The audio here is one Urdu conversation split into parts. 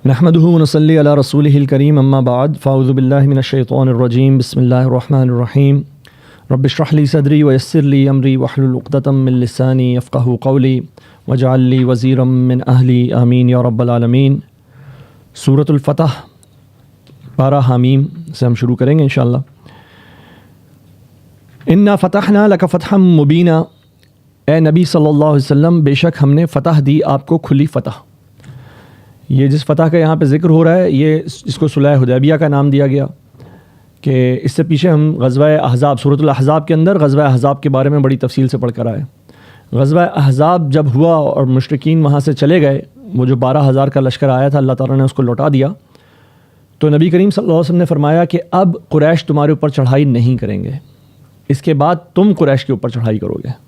نحمده ونصلي على رسوله الكريم اما بعد فاعوذ بالله من الشيطان الرجيم بسم الله الرحمن الرحيم رب اشرح لي صدري ويسر لي امري واحلل عقدة من لساني يفقهوا قولي واجعل لي وزيرا من اهلي آمين يا رب العالمين۔ سورۃ الفتح پارہ حامیم سے ہم شروع کریں گے انشاءاللہ۔ انا فتحنا لک فتحا مبینا، اے نبی صلی اللہ علیہ وسلم بے شک ہم نے فتح دی آپ کو کھلی فتح۔ یہ جس فتح کا یہاں پہ ذکر ہو رہا ہے یہ اس کو صلح حدیبیہ کا نام دیا گیا کہ اس سے پیچھے ہم غزوہ احزاب سورۃ الاحزاب کے اندر غزوہ احزاب کے بارے میں بڑی تفصیل سے پڑھ کر آئے۔ غزوہ احزاب جب ہوا اور مشرکین وہاں سے چلے گئے، وہ جو 12,000 کا لشکر آیا تھا اللہ تعالیٰ نے اس کو لوٹا دیا، تو نبی کریم صلی اللہ علیہ وسلم نے فرمایا کہ اب قریش تمہارے اوپر چڑھائی نہیں کریں گے، اس کے بعد تم قریش کے اوپر چڑھائی کرو گے۔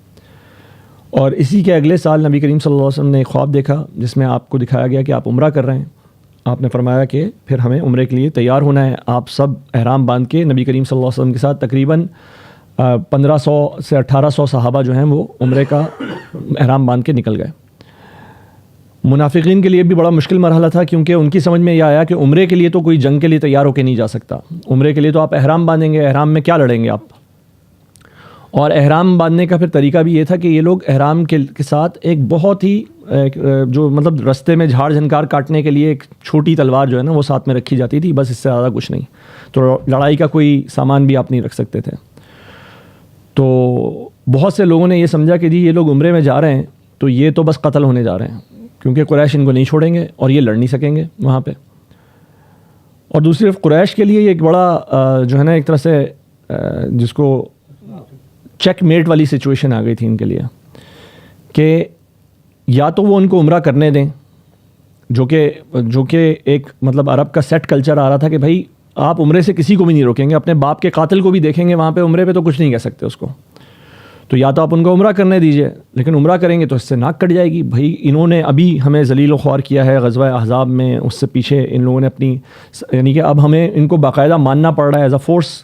اور اسی کے اگلے سال نبی کریم صلی اللہ علیہ وسلم نے ایک خواب دیکھا جس میں آپ کو دکھایا گیا کہ آپ عمرہ کر رہے ہیں۔ آپ نے فرمایا کہ پھر ہمیں عمرے کے لیے تیار ہونا ہے۔ آپ سب احرام باندھ کے نبی کریم صلی اللہ علیہ وسلم کے ساتھ تقریباً 1500 سے 1800 صحابہ جو ہیں وہ عمرے کا احرام باندھ کے نکل گئے۔ منافقین کے لیے بھی بڑا مشکل مرحلہ تھا، کیونکہ ان کی سمجھ میں یہ آیا کہ عمرے کے لیے تو کوئی جنگ کے لیے تیار ہو کے نہیں جا سکتا، عمرے کے لیے تو آپ احرام باندھیں گے، احرام میں کیا لڑیں گے آپ۔ اور احرام باندھنے کا پھر طریقہ بھی یہ تھا کہ یہ لوگ احرام کے ساتھ ایک بہت ہی جو مطلب رستے میں جھاڑ جھنکار کاٹنے کے لیے ایک چھوٹی تلوار جو ہے نا وہ ساتھ میں رکھی جاتی تھی، بس اس سے زیادہ کچھ نہیں، تو لڑائی کا کوئی سامان بھی آپ نہیں رکھ سکتے تھے۔ تو بہت سے لوگوں نے یہ سمجھا کہ جی یہ لوگ عمرے میں جا رہے ہیں تو یہ تو بس قتل ہونے جا رہے ہیں، کیونکہ قریش ان کو نہیں چھوڑیں گے اور یہ لڑ نہیں سکیں گے وہاں پہ۔ اور دوسری طرف قریش کے لیے یہ ایک بڑا جو ہے نا ایک طرح سے جس کو چیک میٹ والی سچویشن آ گئی تھی ان کے لیے کہ یا تو وہ ان کو عمرہ کرنے دیں، جو کہ ایک مطلب عرب کا سیٹ کلچر آ رہا تھا کہ بھائی آپ عمرے سے کسی کو بھی نہیں روکیں گے، اپنے باپ کے قاتل کو بھی دیکھیں گے وہاں پہ عمرے پہ تو کچھ نہیں کہہ سکتے اس کو، تو یا تو آپ ان کو عمرہ کرنے دیجئے، لیکن عمرہ کریں گے تو اس سے ناک کٹ جائے گی۔ بھائی انہوں نے ابھی ہمیں ذلیل و خوار کیا ہے غزوہ احزاب میں، اس سے پیچھے ان لوگوں نے اپنی یعنی کہ اب ہمیں ان کو باقاعدہ ماننا پڑ رہا ہے ایز اے فورس،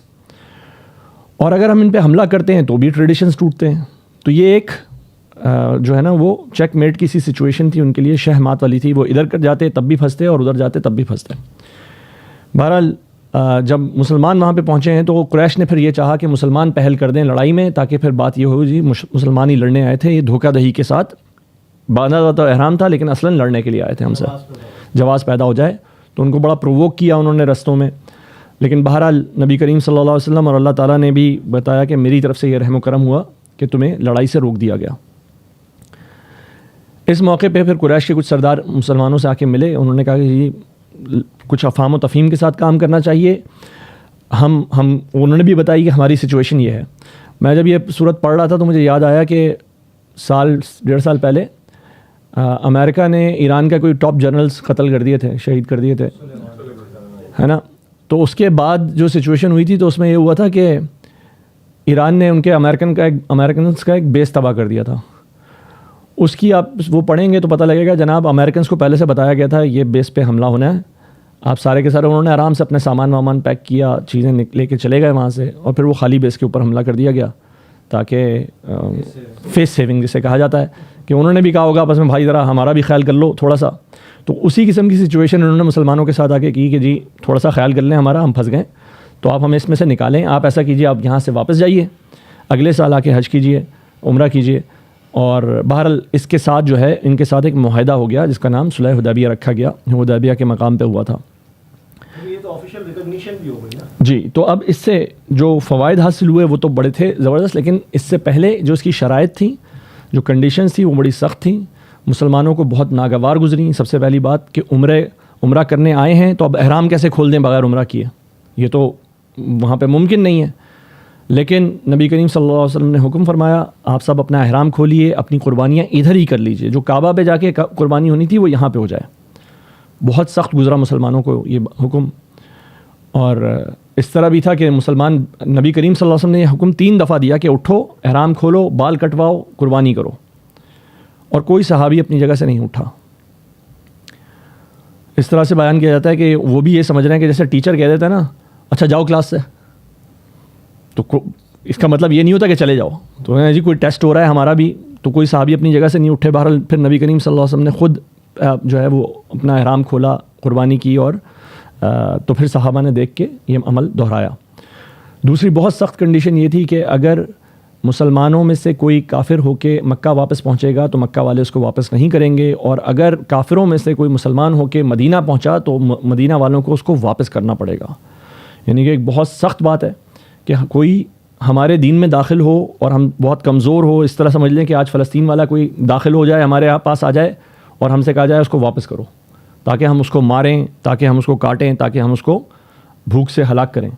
اور اگر ہم ان پہ حملہ کرتے ہیں تو بھی ٹریڈیشنز ٹوٹتے ہیں۔ تو یہ ایک جو ہے نا وہ چیک میٹ کی سی سچویشن تھی ان کے لیے، شہ مات والی تھی، وہ ادھر جاتے تب بھی پھنستے اور ادھر جاتے تب بھی پھنستے۔ بہرحال جب مسلمان وہاں پہ پہنچے ہیں تو قریش نے پھر یہ چاہا کہ مسلمان پہل کر دیں لڑائی میں، تاکہ پھر بات یہ ہو جی مسلمان ہی لڑنے آئے تھے، یہ دھوکہ دہی کے ساتھ باندھا ہوا تو احرام تھا لیکن اصلاً لڑنے کے لیے آئے تھے ہم سے، جواز پیدا ہو جائے، تو ان کو بڑا پرووک کیا انہوں نے رستوں میں۔ لیکن بہرحال نبی کریم صلی اللہ علیہ وسلم اور اللہ تعالیٰ نے بھی بتایا کہ میری طرف سے یہ رحم و کرم ہوا کہ تمہیں لڑائی سے روک دیا گیا۔ اس موقع پہ پھر قریش کے کچھ سردار مسلمانوں سے آ کے ملے، انہوں نے کہا کہ جی کچھ افہام و تفہیم کے ساتھ کام کرنا چاہیے، انہوں نے بھی بتائی کہ ہماری سچویشن یہ ہے۔ میں جب یہ صورت پڑھ رہا تھا تو مجھے یاد آیا کہ 1.5 سال پہلے امریکہ نے ایران کا کوئی ٹاپ جنرلز قتل کر دیے تھے، شہید کر دیے تھے، ہے نا۔ تو اس کے بعد جو سچویشن ہوئی تھی تو اس میں یہ ہوا تھا کہ ایران نے ان کے امریکنز کا ایک بیس تباہ کر دیا تھا۔ اس کی آپ وہ پڑھیں گے تو پتہ لگے گا جناب امریکنز کو پہلے سے بتایا گیا تھا یہ بیس پہ حملہ ہونا ہے، آپ سارے کے سارے انہوں نے آرام سے اپنے سامان پیک کیا، چیزیں لے کے چلے گئے وہاں سے، اور پھر وہ خالی بیس کے اوپر حملہ کر دیا گیا، تاکہ فیس سیونگ جسے کہا جاتا ہے کہ انہوں نے بھی کہا ہوگا آپس میں بھائی ذرا ہمارا بھی خیال کر لو تھوڑا سا۔ تو اسی قسم کی سچویشن انہوں نے مسلمانوں کے ساتھ آ کے کی کہ جی تھوڑا سا خیال کر لیں ہمارا، ہم پھنس گئے تو آپ ہمیں اس میں سے نکالیں، آپ ایسا کیجیے آپ یہاں سے واپس جائیے، اگلے سال آ کے حج کیجیے، عمرہ کیجیے۔ اور بہرحال اس کے ساتھ جو ہے ان کے ساتھ ایک معاہدہ ہو گیا جس کا نام صلح حدیبیہ رکھا گیا، حدیبیہ کے مقام پہ ہوا تھا۔ یہ تو آفیشیل ریکگنیشن بھی ہو گئی نا جی۔ تو اب اس سے جو فوائد حاصل ہوئے وہ تو بڑے تھے زبردست، لیکن اس سے پہلے جو اس کی شرائط تھیں، جو کنڈیشنز تھیں وہ بڑی سخت تھیں، مسلمانوں کو بہت ناگوار گزری۔ سب سے پہلی بات کہ عمرہ کرنے آئے ہیں تو اب احرام کیسے کھول دیں بغیر عمرہ کیے، یہ تو وہاں پہ ممکن نہیں ہے۔ لیکن نبی کریم صلی اللہ علیہ وسلم نے حکم فرمایا آپ سب اپنا احرام کھولیے، اپنی قربانیاں ادھر ہی کر لیجئے، جو کعبہ پہ جا کے قربانی ہونی تھی وہ یہاں پہ ہو جائے۔ بہت سخت گزرا مسلمانوں کو یہ حکم، اور اس طرح بھی تھا کہ مسلمان نبی کریم صلی اللہ علیہ وسلم نے یہ حکم 3 دفعہ دیا کہ اٹھو، احرام کھولو، بال کٹواؤ، قربانی کرو، اور کوئی صحابی اپنی جگہ سے نہیں اٹھا۔ اس طرح سے بیان کیا جاتا ہے کہ وہ بھی یہ سمجھ رہے ہیں کہ جیسے ٹیچر کہہ دیتا ہے نا اچھا جاؤ کلاس سے، تو اس کا مطلب یہ نہیں ہوتا کہ چلے جاؤ، تو جی کوئی ٹیسٹ ہو رہا ہے ہمارا بھی، تو کوئی صحابی اپنی جگہ سے نہیں اٹھے۔ بہرحال پھر نبی کریم صلی اللہ علیہ وسلم نے خود جو ہے وہ اپنا احرام کھولا, قربانی کی, اور تو پھر صحابہ نے دیکھ کے یہ عمل دہرایا. دوسری بہت سخت کنڈیشن یہ تھی کہ اگر مسلمانوں میں سے کوئی کافر ہو کے مکہ واپس پہنچے گا تو مکہ والے اس کو واپس نہیں کریں گے, اور اگر کافروں میں سے کوئی مسلمان ہو کے مدینہ پہنچا تو مدینہ والوں کو اس کو واپس کرنا پڑے گا. یعنی کہ ایک بہت سخت بات ہے کہ کوئی ہمارے دین میں داخل ہو اور ہم بہت کمزور ہو, اس طرح سمجھ لیں کہ آج فلسطین والا کوئی داخل ہو جائے, ہمارے پاس آ جائے اور ہم سے کہا جائے اس کو واپس کرو, تاکہ ہم اس کو ماریں, تاکہ ہم اس کو کاٹیں, تاکہ ہم اس کو بھوک سے ہلاک کریں.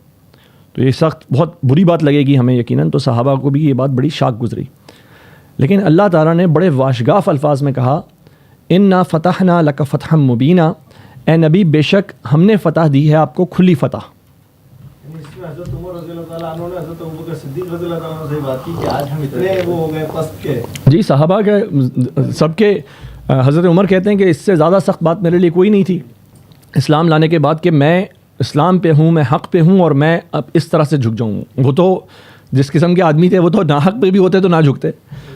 تو یہ سخت بہت بری بات لگے گی ہمیں یقیناً. تو صحابہ کو بھی یہ بات بڑی شاک گزری. لیکن اللہ تعالیٰ نے بڑے واشگاف الفاظ میں کہا, انا فتحنا لک فتحا مبینا, اے نبی بے شک ہم نے فتح دی ہے آپ کو کھلی فتح. اس میں حضرت عمر رضی اللہ تعالیٰ عنہ نے حضرت ابوبکر صدیق رضی اللہ تعالیٰ عنہ سے بات کی کہ آج ہم اتنے وہ ہو گئے پست کے. جی صحابہ کے سب کے, حضرت عمر کہتے ہیں کہ اس سے زیادہ سخت بات میرے لیے کوئی نہیں تھی اسلام لانے کے بعد کہ میں اسلام پہ ہوں, میں حق پہ ہوں, اور میں اب اس طرح سے جھک جاؤں. وہ تو جس قسم کے آدمی تھے وہ تو نہ حق پہ بھی ہوتے تو نہ جھکتے,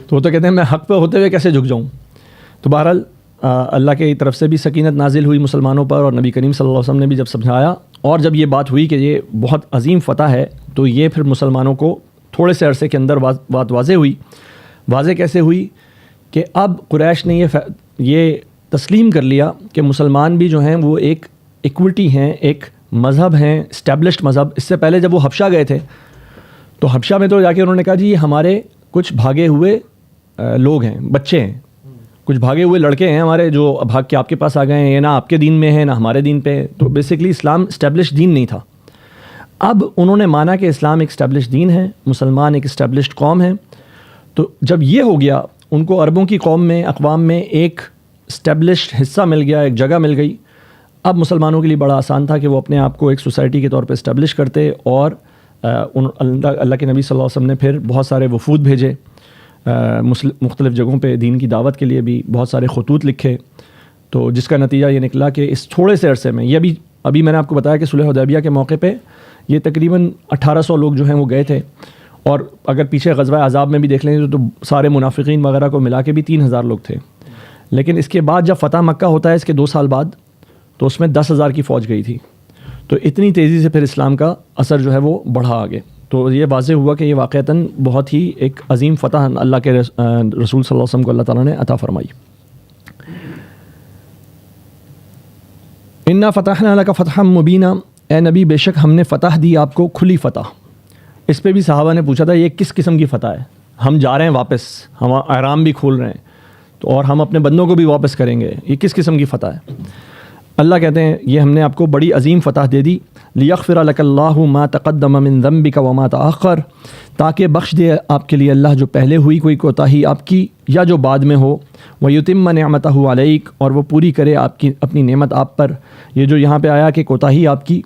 تو وہ تو کہتے ہیں میں حق پہ ہوتے ہوئے کیسے جھک جاؤں. تو بہرحال اللہ کی طرف سے بھی سکینت نازل ہوئی مسلمانوں پر, اور نبی کریم صلی اللہ علیہ وسلم نے بھی جب سمجھایا, اور جب یہ بات ہوئی کہ یہ بہت عظیم فتح ہے, تو یہ پھر مسلمانوں کو تھوڑے سے عرصے کے اندر بات واضح ہوئی. واضح کیسے ہوئی کہ اب قریش نے یہ تسلیم کر لیا کہ مسلمان بھی جو ہیں وہ ایک ایکوٹی ہیں, ایک مذہب ہیں, اسٹیبلشڈ مذہب. اس سے پہلے جب وہ حبشہ گئے تھے تو حبشہ میں تو جا کے انہوں نے کہا جی یہ ہمارے کچھ بھاگے ہوئے لوگ ہیں, بچے ہیں, کچھ بھاگے ہوئے لڑکے ہیں ہمارے جو بھاگ کے آپ کے پاس آ گئے ہیں, یہ نہ آپ کے دین میں ہے نہ ہمارے دین پہ. تو بیسکلی اسلام اسٹیبلش دین نہیں تھا. اب انہوں نے مانا کہ اسلام ایک اسٹیبلش دین ہے, مسلمان ایک اسٹیبلشڈ قوم ہے. تو جب یہ ہو گیا, ان کو عربوں کی قوم میں, اقوام میں ایک اسٹیبلشڈ حصہ مل گیا, ایک جگہ مل گئی. اب مسلمانوں کے لیے بڑا آسان تھا کہ وہ اپنے آپ کو ایک سوسائٹی کے طور پہ اسٹیبلش کرتے, اور اللہ کے نبی صلی اللہ علیہ وسلم نے پھر بہت سارے وفود بھیجے مختلف جگہوں پہ دین کی دعوت کے لیے بھی, بہت سارے خطوط لکھے. تو جس کا نتیجہ یہ نکلا کہ اس تھوڑے سے عرصے میں, یہ ابھی میں نے آپ کو بتایا کہ صلح حدیبیہ کے موقع پہ یہ تقریباً 1800 لوگ جو ہیں وہ گئے تھے, اور اگر پیچھے غزوہ احزاب میں بھی دیکھ لیں تو سارے منافقین وغیرہ کو ملا کے بھی 3000 لوگ تھے. لیکن اس کے بعد جب فتح مکہ ہوتا ہے اس کے 2 سال بعد, تو اس میں 10,000 کی فوج گئی تھی. تو اتنی تیزی سے پھر اسلام کا اثر جو ہے وہ بڑھا آگے. تو یہ واضح ہوا کہ یہ واقعتاً بہت ہی ایک عظیم فتح اللہ کے رسول صلی اللہ علیہ وسلم کو اللہ تعالیٰ نے عطا فرمائی. انا فتحنا لک فتحا مبینا, اے نبی بے شک ہم نے فتح دی آپ کو کھلی فتح. اس پہ بھی صحابہ نے پوچھا تھا یہ کس قسم کی فتح ہے, ہم جا رہے ہیں واپس, ہم احرام بھی کھول رہے ہیں, تو اور ہم اپنے بندوں کو بھی واپس کریں گے, یہ کس قسم کی فتح ہے. اللہ کہتے ہیں یہ ہم نے آپ کو بڑی عظیم فتح دے دی. لیغفر لک اللہ ما تقدم من ذنبک وما تأخر, تاکہ بخش دے آپ کے لیے اللہ جو پہلے ہوئی کوئی کوتاہی آپ کی یا جو بعد میں ہو. ویتم نعمتہ علیک, اور وہ پوری کرے آپ کی اپنی نعمت آپ پر. یہ جو یہاں پہ آیا کہ کوتاہی آپ کی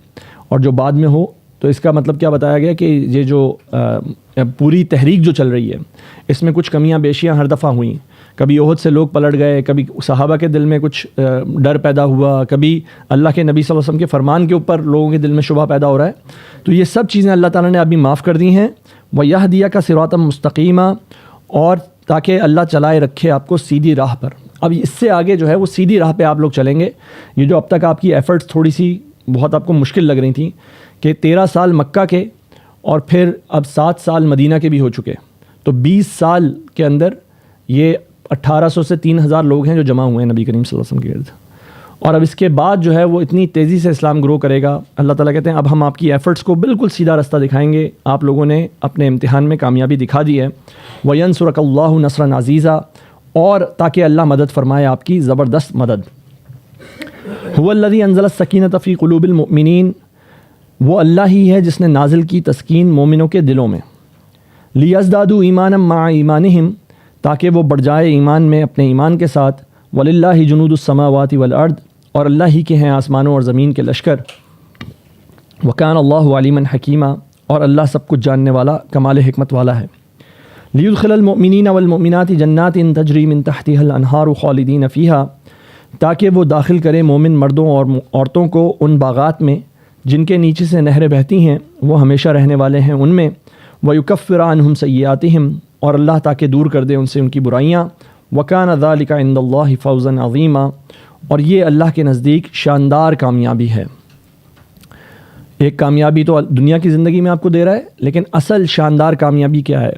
اور جو بعد میں ہو, تو اس کا مطلب کیا بتایا گیا کہ یہ جو پوری تحریک جو چل رہی ہے اس میں کچھ کمیاں بیشیاں ہر دفعہ ہوئیں. کبھی احد سے لوگ پلٹ گئے, کبھی صحابہ کے دل میں کچھ ڈر پیدا ہوا, کبھی اللہ کے نبی صلی اللہ علیہ وسلم کے فرمان کے اوپر لوگوں کے دل میں شبہ پیدا ہو رہا ہے. تو یہ سب چیزیں اللہ تعالیٰ نے ابھی معاف کر دی ہیں. وَيَهْدِيَكَ صِرَاطًا مُسْتَقِيمًا, اور تاکہ اللہ چلائے رکھے آپ کو سیدھی راہ پر. اب اس سے آگے جو ہے وہ سیدھی راہ پہ آپ لوگ چلیں گے. یہ جو اب تک آپ کی ایفرٹس تھوڑی سی بہت آپ کو مشکل لگ رہی تھیں کہ 13 سال مکہ کے اور پھر اب 7 سال مدینہ کے بھی ہو چکے, تو 20 سال کے اندر یہ 1800 سے 3000 لوگ ہیں جو جمع ہوئے ہیں نبی کریم صلی اللہ علیہ وسلم کے گرد. اور اب اس کے بعد جو ہے وہ اتنی تیزی سے اسلام گرو کرے گا. اللہ تعالیٰ کہتے ہیں اب ہم آپ کی ایفرٹس کو بالکل سیدھا رستہ دکھائیں گے. آپ لوگوں نے اپنے امتحان میں کامیابی دکھا دی ہے. وَيَنْصُرَكَ اللَّهُ نَصْرًا عَزِيزًا, اور تاکہ اللہ مدد فرمائے آپ کی زبردست مدد. هُوَ الَّذِي أَنزَلَ السَّكِينَةَ فِي قُلُوبِ الْمُؤْمِنِينَ, وہ اللہ ہی ہے جس نے نازل کی تسکین مومنوں کے دلوں میں. لِيَزْدَادُوا إِيمَانًا مَعَ إِيمَانِهِمْ, تاکہ وہ بڑھ جائے ایمان میں اپنے ایمان کے ساتھ. وَلِلَّهِ جُنُودُ السَّمَاوَاتِ وَالْأَرْضِ, اور اللہ ہی کے ہیں آسمانوں اور زمین کے لشکر. وَكَانَ اللَّهُ عَلِيمًا حَكِيمًا, اور اللہ سب کچھ جاننے والا کمال حکمت والا ہے. لِيُدْخِلَ الْمُؤْمِنِينَ وَالْمُؤْمِنَاتِ جَنَّاتٍ تَجْرِي مِن تَحْتِهَا الْأَنْهَارُ خَالِدِينَ فِيهَا, تاکہ وہ داخل کرے مومن مردوں اور عورتوں کو ان باغات میں جن کے نیچے سے نہریں بہتی ہیں, وہ ہمیشہ رہنے والے ہیں ان میں. وَيُكَفِّرَ عَنْهُمْ سَيِّئَاتِهِمْ, اور اللہ تاکہ دور کر دے ان سے ان کی برائیاں. وَكَانَ ذَلِكَ عِندَ اللَّهِ فَوْزًا عَظِيمًا, اور یہ اللہ کے نزدیک شاندار کامیابی ہے۔ ایک کامیابی تو دنیا کی زندگی میں آپ کو دے رہا ہے، لیکن اصل شاندار کامیابی کیا ہے؟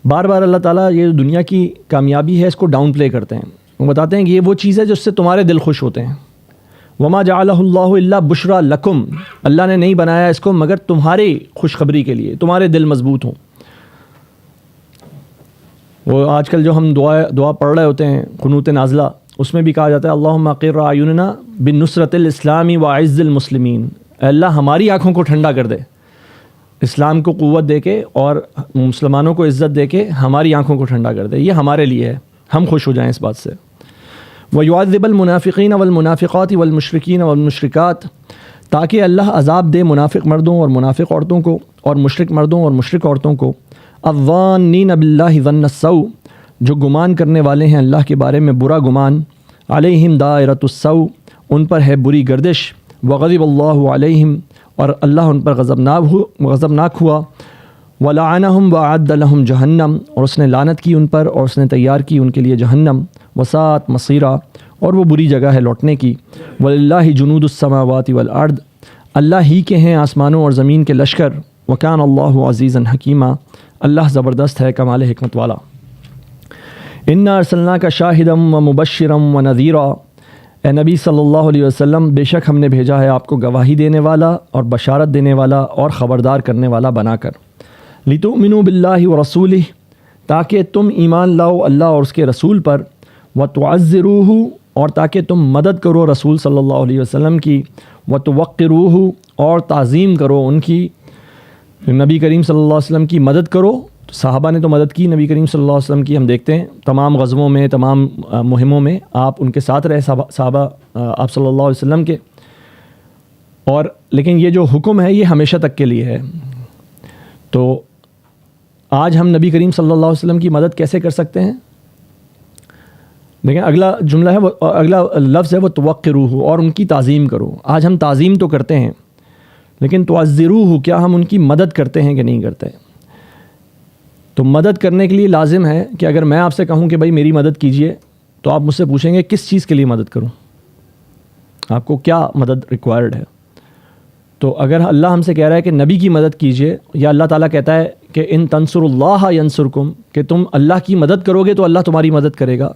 بار بار اللہ تعالیٰ یہ دنیا کی کامیابی ہے اس کو ڈاؤن پلے کرتے ہیں، وہ بتاتے ہیں کہ یہ وہ چیز ہے جس سے تمہارے دل خوش ہوتے ہیں۔ وما جعلہ اللہ الا بشرا لکم، اللہ نے نہیں بنایا اس کو مگر تمہاری خوشخبری کے لیے، تمہارے دل مضبوط ہوں۔ وہ آج کل جو ہم دعا پڑھ رہے ہوتے ہیں قنوت نازلہ، اس میں بھی کہا جاتا ہے اللہم اقر اعیننا بنصرت الاسلام وعز المسلمین، اے اللہ ہماری آنکھوں کو ٹھنڈا کر دے، اسلام کو قوت دے کے اور مسلمانوں کو عزت دے کے ہماری آنکھوں کو ٹھنڈا کر دے، یہ ہمارے لیے ہے، ہم خوش ہو جائیں اس بات سے۔ وَيُعَذِّبَ الْمُنَافِقِينَ وَالْمُنَافِقَاتِ وَالْمُشْرِكِينَ وَالْمُشْرِكَاتِ، تاکہ اللہ عذاب دے منافق مردوں اور منافق عورتوں کو، اور مشرک مردوں اور مشرک عورتوں کو، الظَّانِّينَ بِاللَّهِ ظَنَّ السَّوْءِ، جو گمان کرنے والے ہیں اللہ کے بارے میں برا گمان، علیہم دائرۃ السوء، ان پر ہے بری گردش، وغضب اللہ علیہم، اور اللہ ان پر غضبناک ہوا، ولعنہم وأعد لہم جہنم، اور اس نے لعنت کی ان پر اور اس نے تیار کی ان کے لیے جہنم، وساءت مصیرا، اور وہ بری جگہ ہے لوٹنے کی، وللہ جنود السماوات والارض، اللہ ہی کے ہیں آسمانوں اور زمین کے لشکر، وکان اللہ عزیزا حکیما، اللہ زبردست ہے کمال حکمت والا۔ انا ارسلناک شاہدا ومبشرا ونذیرا، اے نبی صلی اللہ علیہ وسلم بے شک ہم نے بھیجا ہے آپ کو گواہی دینے والا اور بشارت دینے والا اور خبردار کرنے والا بنا کر، لتؤمنوا باللہ ورسولہ، تاکہ تم ایمان لاؤ اللہ اور اس کے رسول پر، وتعزروہ، اور تاکہ تم مدد کرو رسول صلی اللہ علیہ وسلم کی، وتوقروہ، اور تعظیم کرو ان کی، نبی کریم صلی اللہ علیہ وسلم کی مدد کرو۔ صحابہ نے تو مدد کی نبی کریم صلی اللہ علیہ وسلم کی، ہم دیکھتے ہیں تمام غزووں میں، تمام مہموں میں آپ ان کے ساتھ رہے، صحابہ آپ صلی اللہ علیہ وسلم کے، اور لیکن یہ جو حکم ہے یہ ہمیشہ تک کے لیے ہے۔ تو آج ہم نبی کریم صلی اللہ علیہ وسلم کی مدد کیسے کر سکتے ہیں؟ لیکن اگلا جملہ ہے، اگلا لفظ ہے وہ توقروہ، اور ان کی تعظیم کرو۔ آج ہم تعظیم تو کرتے ہیں، لیکن تعزروہ، کیا ہم ان کی مدد کرتے ہیں کہ نہیں کرتے؟ تو مدد کرنے کے لیے لازم ہے کہ اگر میں آپ سے کہوں کہ بھائی میری مدد کیجئے، تو آپ مجھ سے پوچھیں گے کس چیز کے لیے مدد کروں، آپ کو کیا مدد ریکوائرڈ ہے؟ تو اگر اللہ ہم سے کہہ رہا ہے کہ نبی کی مدد کیجئے، یا اللہ تعالیٰ کہتا ہے کہ ان تنصر اللہ ینصرکم، کہ تم اللہ کی مدد کرو گے تو اللہ تمہاری مدد کرے گا،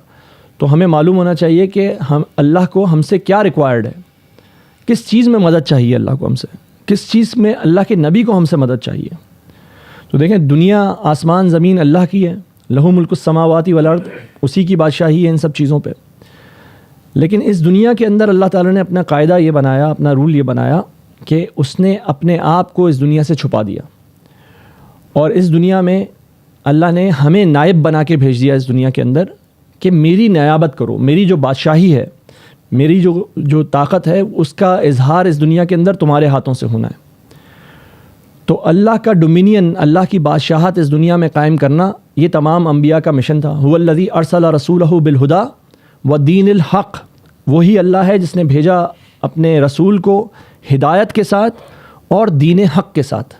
تو ہمیں معلوم ہونا چاہیے کہ ہم اللہ کو ہم سے کیا ریکوائرڈ ہے، کس چیز میں مدد چاہیے اللہ کو ہم سے، کس چیز میں اللہ کے نبی کو ہم سے مدد چاہیے۔ تو دیکھیں دنیا آسمان زمین اللہ کی ہے، لہو ملک السماوات والارض، اسی کی بادشاہی ہے ان سب چیزوں پہ، لیکن اس دنیا کے اندر اللہ تعالیٰ نے اپنا قاعدہ یہ بنایا، اپنا رول یہ بنایا کہ اس نے اپنے آپ کو اس دنیا سے چھپا دیا، اور اس دنیا میں اللہ نے ہمیں نائب بنا کے بھیج دیا اس دنیا کے اندر کہ میری نیابت کرو، میری جو بادشاہی ہے، میری جو طاقت ہے، اس کا اظہار اس دنیا کے اندر تمہارے ہاتھوں سے ہونا ہے۔ تو اللہ کا ڈومینین، اللہ کی بادشاہت اس دنیا میں قائم کرنا، یہ تمام انبیاء کا مشن تھا۔ هو الذی ارسل رسولہ بالہدی ودین الحق، وہی اللہ ہے جس نے بھیجا اپنے رسول کو ہدایت کے ساتھ اور دین حق کے ساتھ۔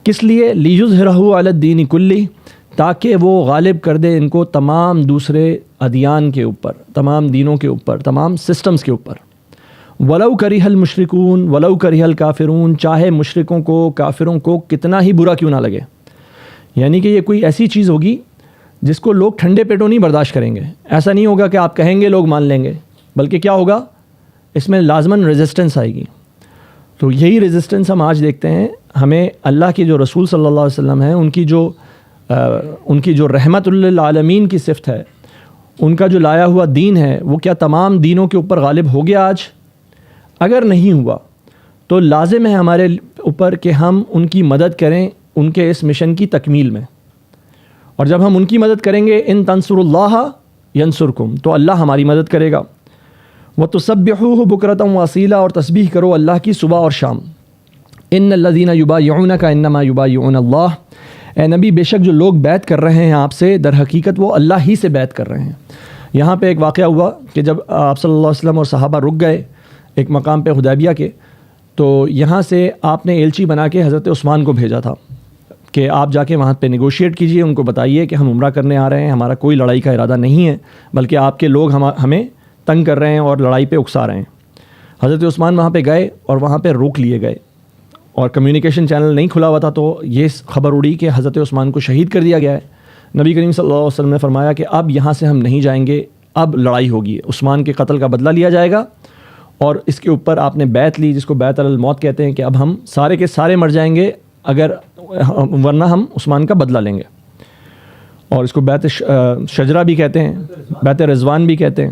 کس لیے؟ لیظہرہ علی الدین کلہ، تاکہ وہ غالب کر دے ان کو تمام دوسرے ادیان کے اوپر، تمام دینوں کے اوپر، تمام سسٹمز کے اوپر۔ ولو کرہ المشرکون ولو کرہ الکافرون، چاہے مشرکوں کو، کافروں کو کتنا ہی برا کیوں نہ لگے، یعنی کہ یہ کوئی ایسی چیز ہوگی جس کو لوگ ٹھنڈے پیٹوں نہیں برداشت کریں گے۔ ایسا نہیں ہوگا کہ آپ کہیں گے لوگ مان لیں گے، بلکہ کیا ہوگا، اس میں لازماً ریزسٹنس آئے گی۔ تو یہی ریزسٹنس ہم آج دیکھتے ہیں، ہمیں اللہ کے جو رسول صلی اللہ علیہ وسلم ہیں، ان کی جو رحمت للعالمین کی صفت ہے، ان کا جو لایا ہوا دین ہے، وہ کیا تمام دینوں کے اوپر غالب ہو گیا آج؟ اگر نہیں ہوا تو لازم ہے ہمارے اوپر کہ ہم ان کی مدد کریں ان کے اس مشن کی تکمیل میں، اور جب ہم ان کی مدد کریں گے، ان تنصر اللہ ینصرکم، تو اللہ ہماری مدد کرے گا۔ وَتُسَبِّحُوهُ بُكْرَةً وَأَصِيلًا، اور تسبیح کرو اللہ کی صبح اور شام۔ ان الذین یبایعونک انما یبایعون اللہ، اے نبی بے شک جو لوگ بیعت کر رہے ہیں آپ سے، در حقیقت وہ اللہ ہی سے بیعت کر رہے ہیں۔ یہاں پہ ایک واقعہ ہوا کہ جب آپ صلی اللہ علیہ وسلم اور صحابہ رک گئے ایک مقام پہ حدیبیہ کے، تو یہاں سے آپ نے ایلچی بنا کے حضرت عثمان کو بھیجا تھا کہ آپ جا کے وہاں پہ نیگوشیٹ کیجئے، ان کو بتائیے کہ ہم عمرہ کرنے آ رہے ہیں، ہمارا کوئی لڑائی کا ارادہ نہیں ہے، بلکہ آپ کے لوگ ہمیں تنگ کر رہے ہیں اور لڑائی پہ اکسا رہے ہیں. حضرت عثمان وہاں پہ گئے اور وہاں پہ روک لیے گئے اور کمیونیکیشن چینل نہیں کھلا ہوا تھا, تو یہ خبر اڑی کہ حضرت عثمان کو شہید کر دیا گیا ہے. نبی کریم صلی اللہ علیہ وسلم نے فرمایا کہ اب یہاں سے ہم نہیں جائیں گے, اب لڑائی ہوگی, عثمان کے قتل کا بدلہ لیا جائے گا. اور اس کے اوپر آپ نے بیعت لی, جس کو بیعت علی الموت کہتے ہیں, کہ اب ہم سارے کے سارے مر جائیں گے اگر ورنہ ہم عثمان کا بدلہ لیں گے. اور اس کو بیعت شجرہ بھی کہتے ہیں, بیعت رضوان بھی کہتے ہیں.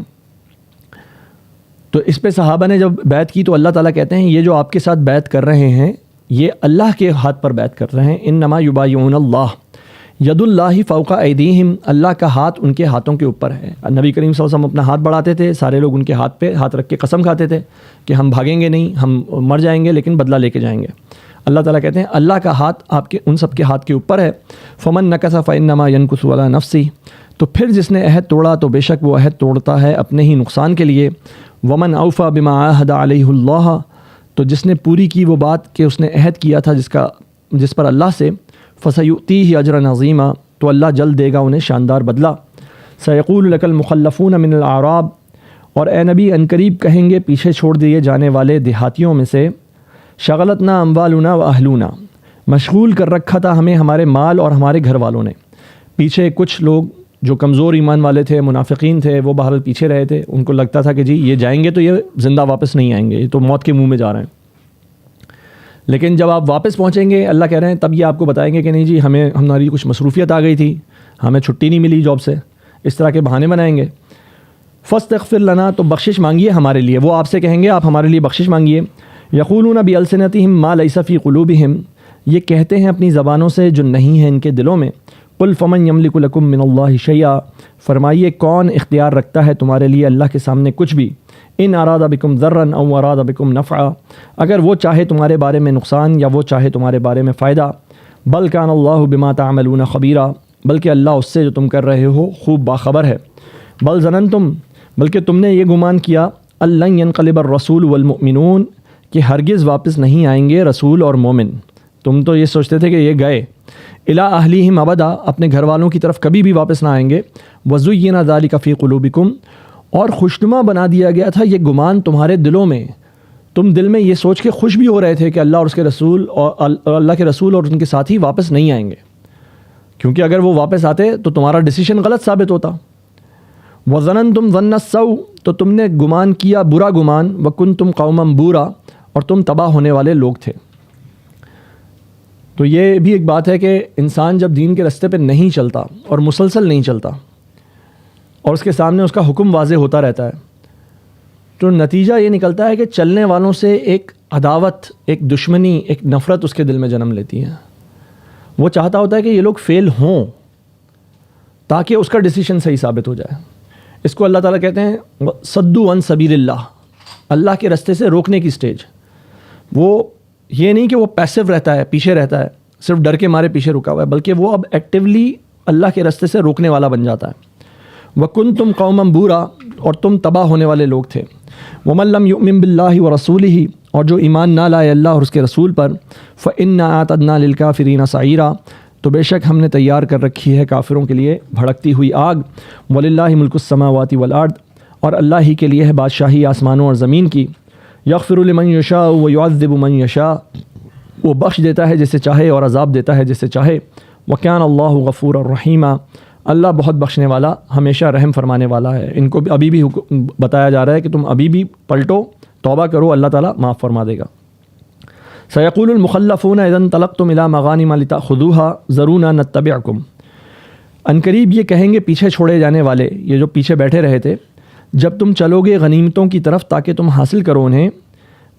تو اس پہ صحابہ نے جب بیعت کی تو اللہ تعالیٰ کہتے ہیں یہ جو آپ کے ساتھ بیعت کر رہے ہیں یہ اللہ کے ہاتھ پر بیعت کر رہے ہیں. انما یبایعون اللہ ید اللہ فوق ایدیہم, اللہ کا ہاتھ ان کے ہاتھوں کے اوپر ہے. نبی کریم صلی اللہ علیہ وسلم اپنا ہاتھ بڑھاتے تھے, سارے لوگ ان کے ہاتھ پہ ہاتھ رکھ کے قسم کھاتے تھے کہ ہم بھاگیں گے نہیں, ہم مر جائیں گے لیکن بدلہ لے کے جائیں گے. اللہ تعالیٰ کہتے ہیں اللہ کا ہاتھ آپ کے ان سب کے ہاتھ کے اوپر ہے. فمن نکث فانما ینکث علی نفسہ, تو پھر جس نے عہد توڑا تو بے شک وہ عہد توڑتا ہے اپنے ہی نقصان کے لیے. ومن اوفی بما عاہد علیہ اللہ, تو جس نے پوری کی وہ بات کہ اس نے عہد کیا تھا جس پر اللہ سے, فسیؤتیہ اجرا عظیما, تو اللہ جلد دے گا انہیں شاندار بدلہ. سیقول لک المخلفون من الاعراب, اور اے نبی عنقریب کہیں گے پیچھے چھوڑ دیے جانے والے دیہاتیوں میں سے, شغلتنا اموالنا و اہلونا, مشغول کر رکھا تھا ہمیں ہمارے مال اور ہمارے گھر والوں نے. پیچھے کچھ لوگ جو کمزور ایمان والے تھے, منافقین تھے, وہ بہرحال پیچھے رہے تھے. ان کو لگتا تھا کہ جی یہ جائیں گے تو یہ زندہ واپس نہیں آئیں گے, یہ تو موت کے منہ میں جا رہے ہیں. لیکن جب آپ واپس پہنچیں گے, اللہ کہہ رہے ہیں, تب یہ آپ کو بتائیں گے کہ نہیں جی ہماری کچھ مصروفیت آ گئی تھی, ہمیں چھٹی نہیں ملی جاب سے. اس طرح کے بہانے بنائیں گے. فاستغفر لنا, تو بخشش مانگیے ہمارے لیے. وہ آپ سے کہیں گے آپ ہمارے لیے بخشش مانگیے. یقولون بألسنتہم ما لیس فی قلوبہم, یہ کہتے ہیں اپنی زبانوں سے جو نہیں ہے ان کے دلوں میں. قل فمن یملک لکم من اللہ شیئا, فرمائیے کون اختیار رکھتا ہے تمہارے لیے اللہ کے سامنے کچھ بھی. ان اراد بکم ضرا او اراد بکم نفعا, اگر وہ چاہے تمہارے بارے میں نقصان یا وہ چاہے تمہارے بارے میں فائدہ. بل کان اللہ بما تعملون خبیرا, بلکہ اللہ اس سے جو تم کر رہے ہو خوب باخبر ہے. بل ظننتم, بلکہ تم نے یہ گمان کیا, لن ینقلب الرسول والمؤمنون, کہ ہرگز واپس نہیں آئیں گے رسول اور مومن. تم تو یہ سوچتے تھے کہ یہ گئے. الی اہلیہم ابدا, اپنے گھر والوں کی طرف کبھی بھی واپس نہ آئیں گے. وزین ذلک فی قلوبکم, اور خوشنما بنا دیا گیا تھا یہ گمان تمہارے دلوں میں. تم دل میں یہ سوچ کے خوش بھی ہو رہے تھے کہ اللہ اور اس کے رسول اور اللہ کے رسول اور ان کے ساتھی واپس نہیں آئیں گے, کیونکہ اگر وہ واپس آتے تو تمہارا ڈیسیشن غلط ثابت ہوتا. وظننتم ظن السوء, تو تم نے گمان کیا برا گمان. وکنتم قوما بورا, اور تم تباہ ہونے والے لوگ تھے. تو یہ بھی ایک بات ہے کہ انسان جب دین کے راستے پہ نہیں چلتا اور مسلسل نہیں چلتا اور اس کے سامنے اس کا حکم واضح ہوتا رہتا ہے, تو نتیجہ یہ نکلتا ہے کہ چلنے والوں سے ایک عداوت, ایک دشمنی, ایک نفرت اس کے دل میں جنم لیتی ہے. وہ چاہتا ہوتا ہے کہ یہ لوگ فیل ہوں تاکہ اس کا ڈیسیشن صحیح ثابت ہو جائے. اس کو اللہ تعالیٰ کہتے ہیں صدو عن سبیل اللہ, اللہ کے راستے سے روکنے کی سٹیج. وہ یہ نہیں کہ وہ پیسو رہتا ہے, پیچھے رہتا ہے, صرف ڈر کے مارے پیچھے رکا ہوا ہے, بلکہ وہ اب ایکٹیولی اللہ کے راستے سے روکنے والا بن جاتا ہے. وَكُنْتُمْ قَوْمًا بُورًا, اور تم تباہ ہونے والے لوگ تھے. وَمَن لَّمْ يُؤْمِن بِاللَّهِ وَرَسُولِهِ, اور جو ایمان نہ لائے اللہ اور اس کے رسول پر. فَإِنَّا أَعْتَدْنَا لِلْكَافِرِينَ سَعِيرًا, تو بے شک ہم نے تیار کر رکھی ہے کافروں کے لیے بھڑکتی ہوئی آگ. وَلِلَّهِ مُلْكُ السَّمَاوَاتِ وَالْأَرْضِ, اور اللہ ہی کے لیے ہے بادشاہی آسمانوں اور زمین کی. یغفر لمن یشاء ویعذب من یشاء, وہ بخش دیتا ہے جسے چاہے اور عذاب دیتا ہے جسے چاہے. وکان اللہ غفورا رحیما, اللہ بہت بخشنے والا, ہمیشہ رحم فرمانے والا ہے. ان کو ابھی بھی بتایا جا رہا ہے کہ تم ابھی بھی پلٹو, توبہ کرو, اللہ تعالیٰ معاف فرما دے گا. سیقول المخلفون اذا انطلقتم الی مغانم لتأخذوها ذرونا نتبعکم, عنقریب یہ کہیں گے پیچھے چھوڑے جانے والے, یہ جو پیچھے بیٹھے رہے تھے, جب تم چلو گے غنیمتوں کی طرف تاکہ تم حاصل کرو انہیں,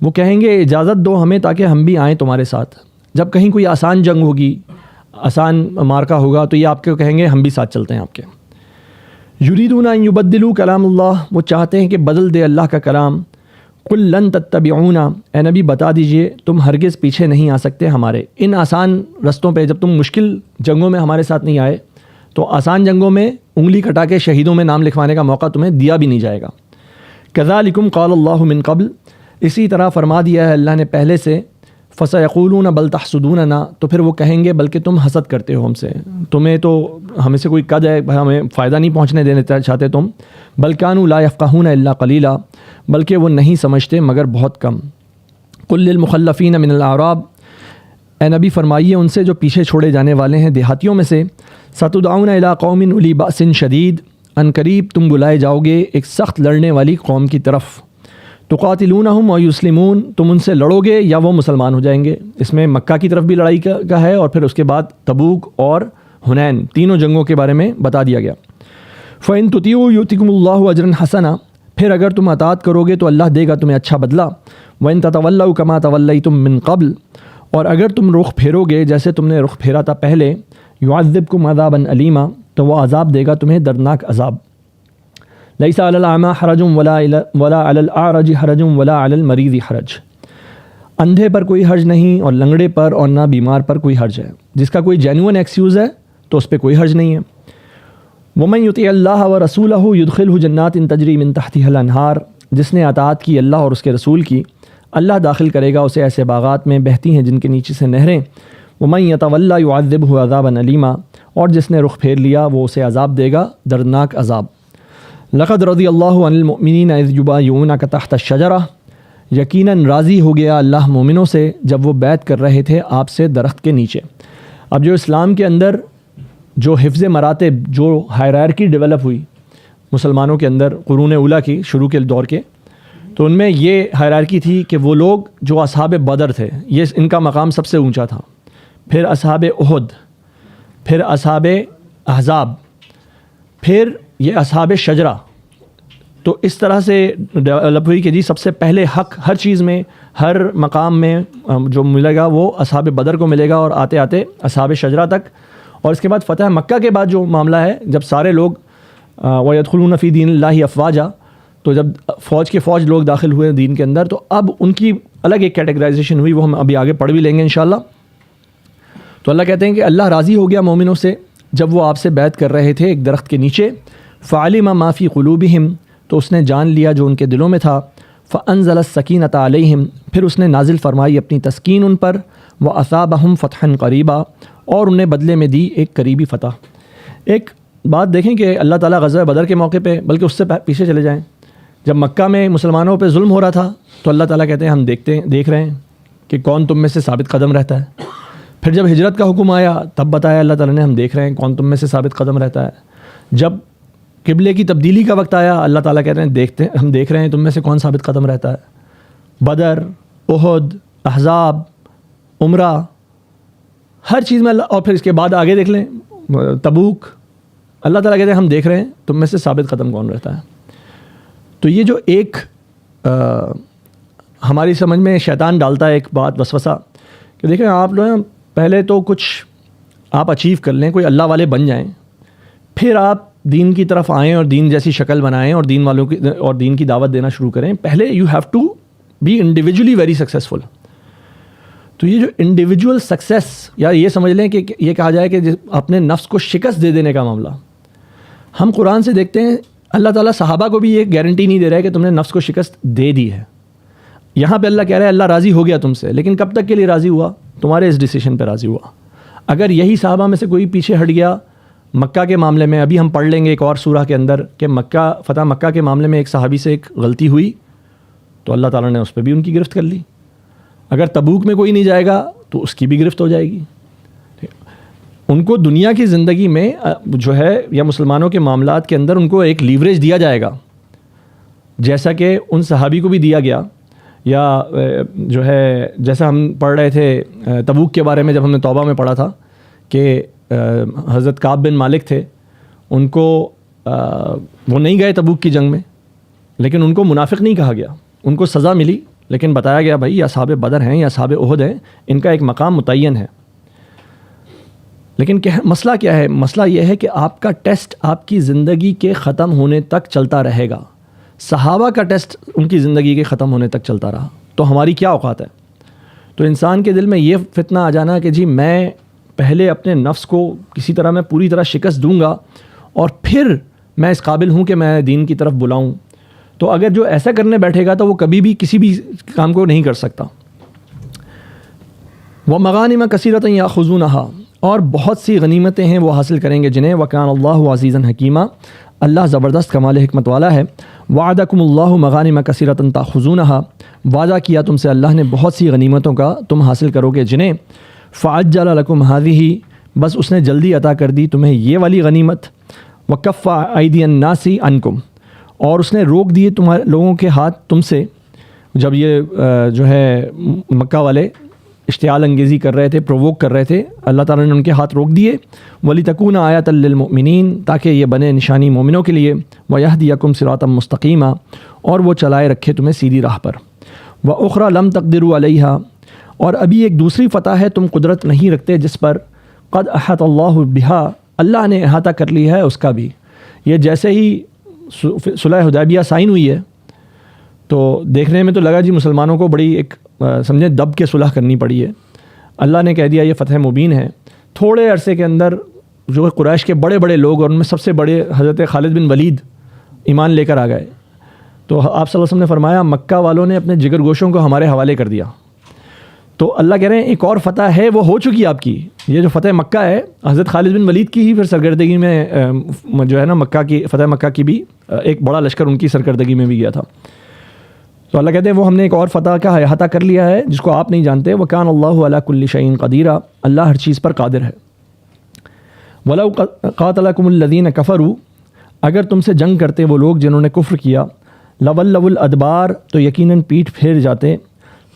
وہ کہیں گے اجازت دو ہمیں تاکہ ہم بھی آئیں تمہارے ساتھ. جب کہیں کوئی آسان جنگ ہوگی, آسان مارکا ہوگا, تو یہ آپ کو کہیں گے ہم بھی ساتھ چلتے ہیں آپ کے. یریدون ان یبدلوا کلام اللہ, وہ چاہتے ہیں کہ بدل دے اللہ کا کلام. قل لن تتبعونا, اے نبی بتا دیجئے تم ہرگز پیچھے نہیں آ سکتے ہمارے ان آسان رستوں پہ. جب تم مشکل جنگوں میں ہمارے ساتھ نہیں آئے تو آسان جنگوں میں انگلی کٹا کے شہیدوں میں نام لکھوانے کا موقع تمہیں دیا بھی نہیں جائے گا. کذالکم قال اللہ من قبل, اسی طرح فرما دیا ہے اللہ نے پہلے سے. فَسَيَقُولُونَ بَلْ تَحْسُدُونَنَا، تو پھر وہ کہیں گے بلکہ تم حسد کرتے ہو ہم سے، تمہیں تو ہمیں سے کوئی قد ہے، ہمیں فائدہ نہیں پہنچنے دینا چاہتے تم. بل كانوا لا يفقهون الا قليلا، بلکہ وہ نہیں سمجھتے مگر بہت کم. قل للمخلفین من الاعراب، اے نبی فرمائیے ان سے جو پیچھے چھوڑے جانے والے ہیں دیہاتیوں میں سے، ستدعون الی قوم اولی بأس شدید، ان قریب تم بلائے جاؤ گے ایک سخت لڑنے والی قوم کی طرف. تقاتلونہم ویسلمون، تم ان سے لڑو گے یا وہ مسلمان ہو جائیں گے. اس میں مکہ کی طرف بھی لڑائی کا ہے، اور پھر اس کے بعد تبوک اور حنین، تینوں جنگوں کے بارے میں بتا دیا گیا. فَإِن تُطِيعُوا يُؤْتِكُمُ اللَّهُ أَجْرًا حَسَنًا، پھر اگر تم اطاعت کرو گے تو اللہ دے گا تمہیں اچھا بدلہ. وَإِن تَتَوَلَّوْا كَمَا تَوَلَّيْتُم مِّن قَبْلُ، اور اگر تم رخ پھیرو گے جیسے تم نے رخ پھیرا تھا پہلے، يُعَذِّبْكُمْ عَذَابًا أَلِيمًا، تو وہ عذاب دے گا تمہیں دردناک عذاب. لَيْسَ عَلَى الْأَعْمَىٰ حَرَجٌ وَلَا عَلَى الْأَعْرَجِ حَرَجٌ وَلَا عَلَى الْمَرِيضِ حَرَجٌ، اندھے پر کوئی حرج نہیں اور لنگڑے پر اور نہ بیمار پر کوئی حرج ہے. جس کا کوئی جینوئن ایکسکیوز ہے تو اس پہ کوئی حرج نہیں ہے. وَمَن يُطِعِ اللَّهَ وَرَسُولَهُ يُدْخِلْهُ جَنَّاتٍ تَجْرِي مِن تَحْتِهَا الْأَنْهَارُ، جس نے اطاعت کی اللہ اور اس کے رسول کی، اللہ داخل کرے گا اسے ایسے باغات میں بہتی ہیں جن کے نیچے سے نہریں. وَمَن يَتَوَلَّ يُعَذِّبْهُ عَذَابًا أَلِيمًا، اور جس نے رخ پھیر لیا وہ اسے عذاب دے گا دردناک عذاب. لَقَدْ رَضِيَ اللَّهُ عَنِ الْمُؤْمِنِينَ إِذْ يُبَايِعُونَكَ تَحْتَ الشَّجَرَةِ، یقیناً راضی ہو گیا اللہ مومنوں سے جب وہ بیعت کر رہے تھے آپ سے درخت کے نیچے. اب جو اسلام کے اندر جو حفظ مراتب، جو ہائرارکی ڈیولپ ہوئی مسلمانوں کے اندر قرون اولیٰ کی، شروع کے دور کے، تو ان میں یہ ہائرارکی تھی کہ وہ لوگ جو اصحاب بدر تھے، یہ ان کا مقام سب سے اونچا تھا. پھر اصحاب احد، پھر اصحاب احزاب، پھر یہ اصحاب شجرہ. تو اس طرح سے ڈیولپ ہوئی کہ جی سب سے پہلے حق ہر چیز میں، ہر مقام میں جو ملے گا وہ اصحاب بدر کو ملے گا، اور آتے آتے اصحاب شجرہ تک. اور اس کے بعد فتح مکہ کے بعد جو معاملہ ہے، جب سارے لوگ وَيَدْخُلُونَ فِي دِينِ اللَّهِ أَفْوَاجًا، تو جب فوج کے فوج لوگ داخل ہوئے دین کے اندر، تو اب ان کی الگ ایک کیٹیگرائزیشن ہوئی، وہ ہم ابھی آگے پڑھ بھی لیں گے انشاءاللہ. تو اللہ کہتے ہیں کہ اللہ راضی ہو گیا مومنوں سے جب وہ آپ سے بیعت کر رہے تھے ایک درخت کے نیچے. فَعَلِمَ مَا فِي قُلُوبِهِمْ، تو اس نے جان لیا جو ان کے دلوں میں تھا. فَأَنزَلَ السَّكِينَةَ عَلَيْهِمْ، پھر اس نے نازل فرمائی اپنی تسکین ان پر. وَأَثَابَهُمْ فَتْحًا قَرِيبًا، اور انہیں بدلے میں دی ایک قریبی فتح. ایک بات دیکھیں کہ اللہ تعالیٰ غزوہ بدر کے موقع پہ، بلکہ اس سے پیچھے چلے جائیں، جب مکہ میں مسلمانوں پہ ظلم ہو رہا تھا تو اللہ تعالیٰ کہتے ہیں ہم دیکھ رہے ہیں کہ کون تم میں سے ثابت قدم رہتا ہے. پھر جب ہجرت کا حکم آیا تب بتایا اللہ تعالیٰ نے ہم دیکھ رہے ہیں کون تم میں سے ثابت قدم رہتا ہے. جب قبلے کی تبدیلی کا وقت آیا اللہ تعالیٰ کہتے ہیں ہم دیکھ رہے ہیں تم میں سے کون ثابت قدم رہتا ہے. بدر، احد، احزاب، عمرہ، ہر چیز میں اللہ. اور پھر اس کے بعد آگے دیکھ لیں تبوک، اللہ تعالیٰ کہتے ہیں ہم دیکھ رہے ہیں تم میں سے ثابت قدم کون رہتا ہے. تو یہ جو ایک ہماری سمجھ میں شیطان ڈالتا ہے ایک بات وسوسہ کہ دیکھیں آپ لوگ پہلے تو کچھ آپ اچیو کر لیں، کوئی اللہ والے بن جائیں، پھر آپ دین کی طرف آئیں اور دین جیسی شکل بنائیں اور دین والوں کی اور دین کی دعوت دینا شروع کریں. پہلے you have to be individually very successful. تو یہ جو انڈیویجول سکسیس، یا یہ سمجھ لیں کہ یہ کہا جائے کہ اپنے نفس کو شکست دے دینے کا معاملہ، ہم قرآن سے دیکھتے ہیں اللہ تعالیٰ صحابہ کو بھی یہ گارنٹی نہیں دے رہا ہے کہ تم نے نفس کو شکست دے دی ہے. یہاں پہ اللہ کہہ رہا ہے اللہ راضی ہو گیا تم سے، لیکن کب تک کے لیے راضی ہوا؟ تمہارے اس ڈیسیشن پہ راضی ہوا. اگر یہی صحابہ میں سے کوئی پیچھے ہٹ گیا مکہ کے معاملے میں، ابھی ہم پڑھ لیں گے ایک اور سورہ کے اندر کہ فتح مکہ کے معاملے میں ایک صحابی سے ایک غلطی ہوئی تو اللہ تعالیٰ نے اس پہ بھی ان کی گرفت کر لی. اگر تبوک میں کوئی نہیں جائے گا تو اس کی بھی گرفت ہو جائے گی. ان کو دنیا کی زندگی میں جو ہے یا مسلمانوں کے معاملات کے اندر ان کو ایک لیوریج دیا جائے گا، جیسا کہ ان صحابی کو بھی دیا گیا. یا جو ہے جیسا ہم پڑھ رہے تھے تبوک کے بارے میں جب ہم نے توبہ میں پڑھا تھا کہ حضرت کعب بن مالک تھے، ان کو وہ نہیں گئے تبوک کی جنگ میں، لیکن ان کو منافق نہیں کہا گیا، ان کو سزا ملی، لیکن بتایا گیا بھائی یہ اصحاب بدر ہیں یا اصحاب احد ہیں، ان کا ایک مقام متعین ہے. لیکن مسئلہ کیا ہے؟ مسئلہ یہ ہے کہ آپ کا ٹیسٹ آپ کی زندگی کے ختم ہونے تک چلتا رہے گا. صحابہ کا ٹیسٹ ان کی زندگی کے ختم ہونے تک چلتا رہا، تو ہماری کیا اوقات ہے؟ تو انسان کے دل میں یہ فتنہ آ جانا کہ جی میں پہلے اپنے نفس کو کسی طرح میں پوری طرح شکست دوں گا اور پھر میں اس قابل ہوں کہ میں دین کی طرف بلاؤں. تو اگر جو ایسا کرنے بیٹھے گا تو وہ کبھی بھی کسی بھی کام کو نہیں کر سکتا. ومغانم کثیرۃ یاخذونہا، اور بہت سی غنیمتیں ہیں وہ حاصل کریں گے جنہیں، وکان اللہ عزیزا حکیما، اللہ زبردست کمال حکمت والا ہے۔ وعدکم اللہ مغانم کثیرۃ تاخذونہا، وعدہ کیا تم سے اللہ نے بہت سی غنیمتوں کا تم حاصل کرو گے جنہیں، فعجل لکم ہذہ، بس اس نے جلدی عطا کر دی تمہیں یہ والی غنیمت، وکف ایدی الناس عنکم، اور اس نے روک دیے تمہارے لوگوں کے ہاتھ تم سے، جب یہ جو ہے مکہ والے اشتعال انگیزی کر رہے تھے، پرووک کر رہے تھے، اللہ تعالیٰ نے ان کے ہاتھ روک دیے۔ وَلِتَكُونَ آیَةً لِّلْمُؤْمِنِينَ، تاکہ یہ بنے نشانی مومنوں کے لیے، وَيَهْدِيَكُمْ صِرَاطًا مُسْتَقِيمًا، اور وہ چلائے رکھے تمہیں سیدھی راہ پر۔ وَأُخْرَى لَمْ تَقْدِرُوا عَلَيْهَا، اور ابھی ایک دوسری فتح ہے تم قدرت نہیں رکھتے جس پر، قد احاط اللہ بہا، اللہ نے احاطہ کر لی ہے اس کا بھی۔ یہ جیسے ہی صلح حدیبیہ سائن ہوئی ہے تو دیکھنے میں تو لگا جی مسلمانوں کو بڑی ایک سمجھیں دب کے صلح کرنی پڑی ہے، اللہ نے کہہ دیا یہ فتح مبین ہے۔ تھوڑے عرصے کے اندر جو قریش کے بڑے بڑے لوگ، اور ان میں سب سے بڑے حضرت خالد بن ولید ایمان لے کر آ گئے، تو آپ صلی اللہ علیہ وسلم نے فرمایا مکہ والوں نے اپنے جگر گوشوں کو ہمارے حوالے کر دیا۔ تو اللہ کہہ رہے ہیں ایک اور فتح ہے وہ ہو چکی آپ کی، یہ جو فتح مکہ ہے حضرت خالد بن ولید کی ہی پھر سرکردگی میں جو ہے نا مکہ کی فتح مکہ کی بھی ایک بڑا لشکر ان کی سرکردگی میں بھی گیا تھا۔ تو اللہ کہتے ہیں وہ ہم نے ایک اور فتح کا احاطہ کر لیا ہے جس کو آپ نہیں جانتے، وَكَانَ اللَّهُ عَلَىٰ كُلِّ شَيْءٍ قَدِيرًا، اللہ ہر چیز پر قادر ہے۔ وَلَوْ قَاتَلَكُمُ الَّذِينَ كَفَرُوا، اگر تم سے جنگ کرتے وہ لوگ جنہوں نے کفر کیا، لَوَلَّوُا الْأَدْبَارَ، تو یقیناً پیٹھ پھیر جاتے،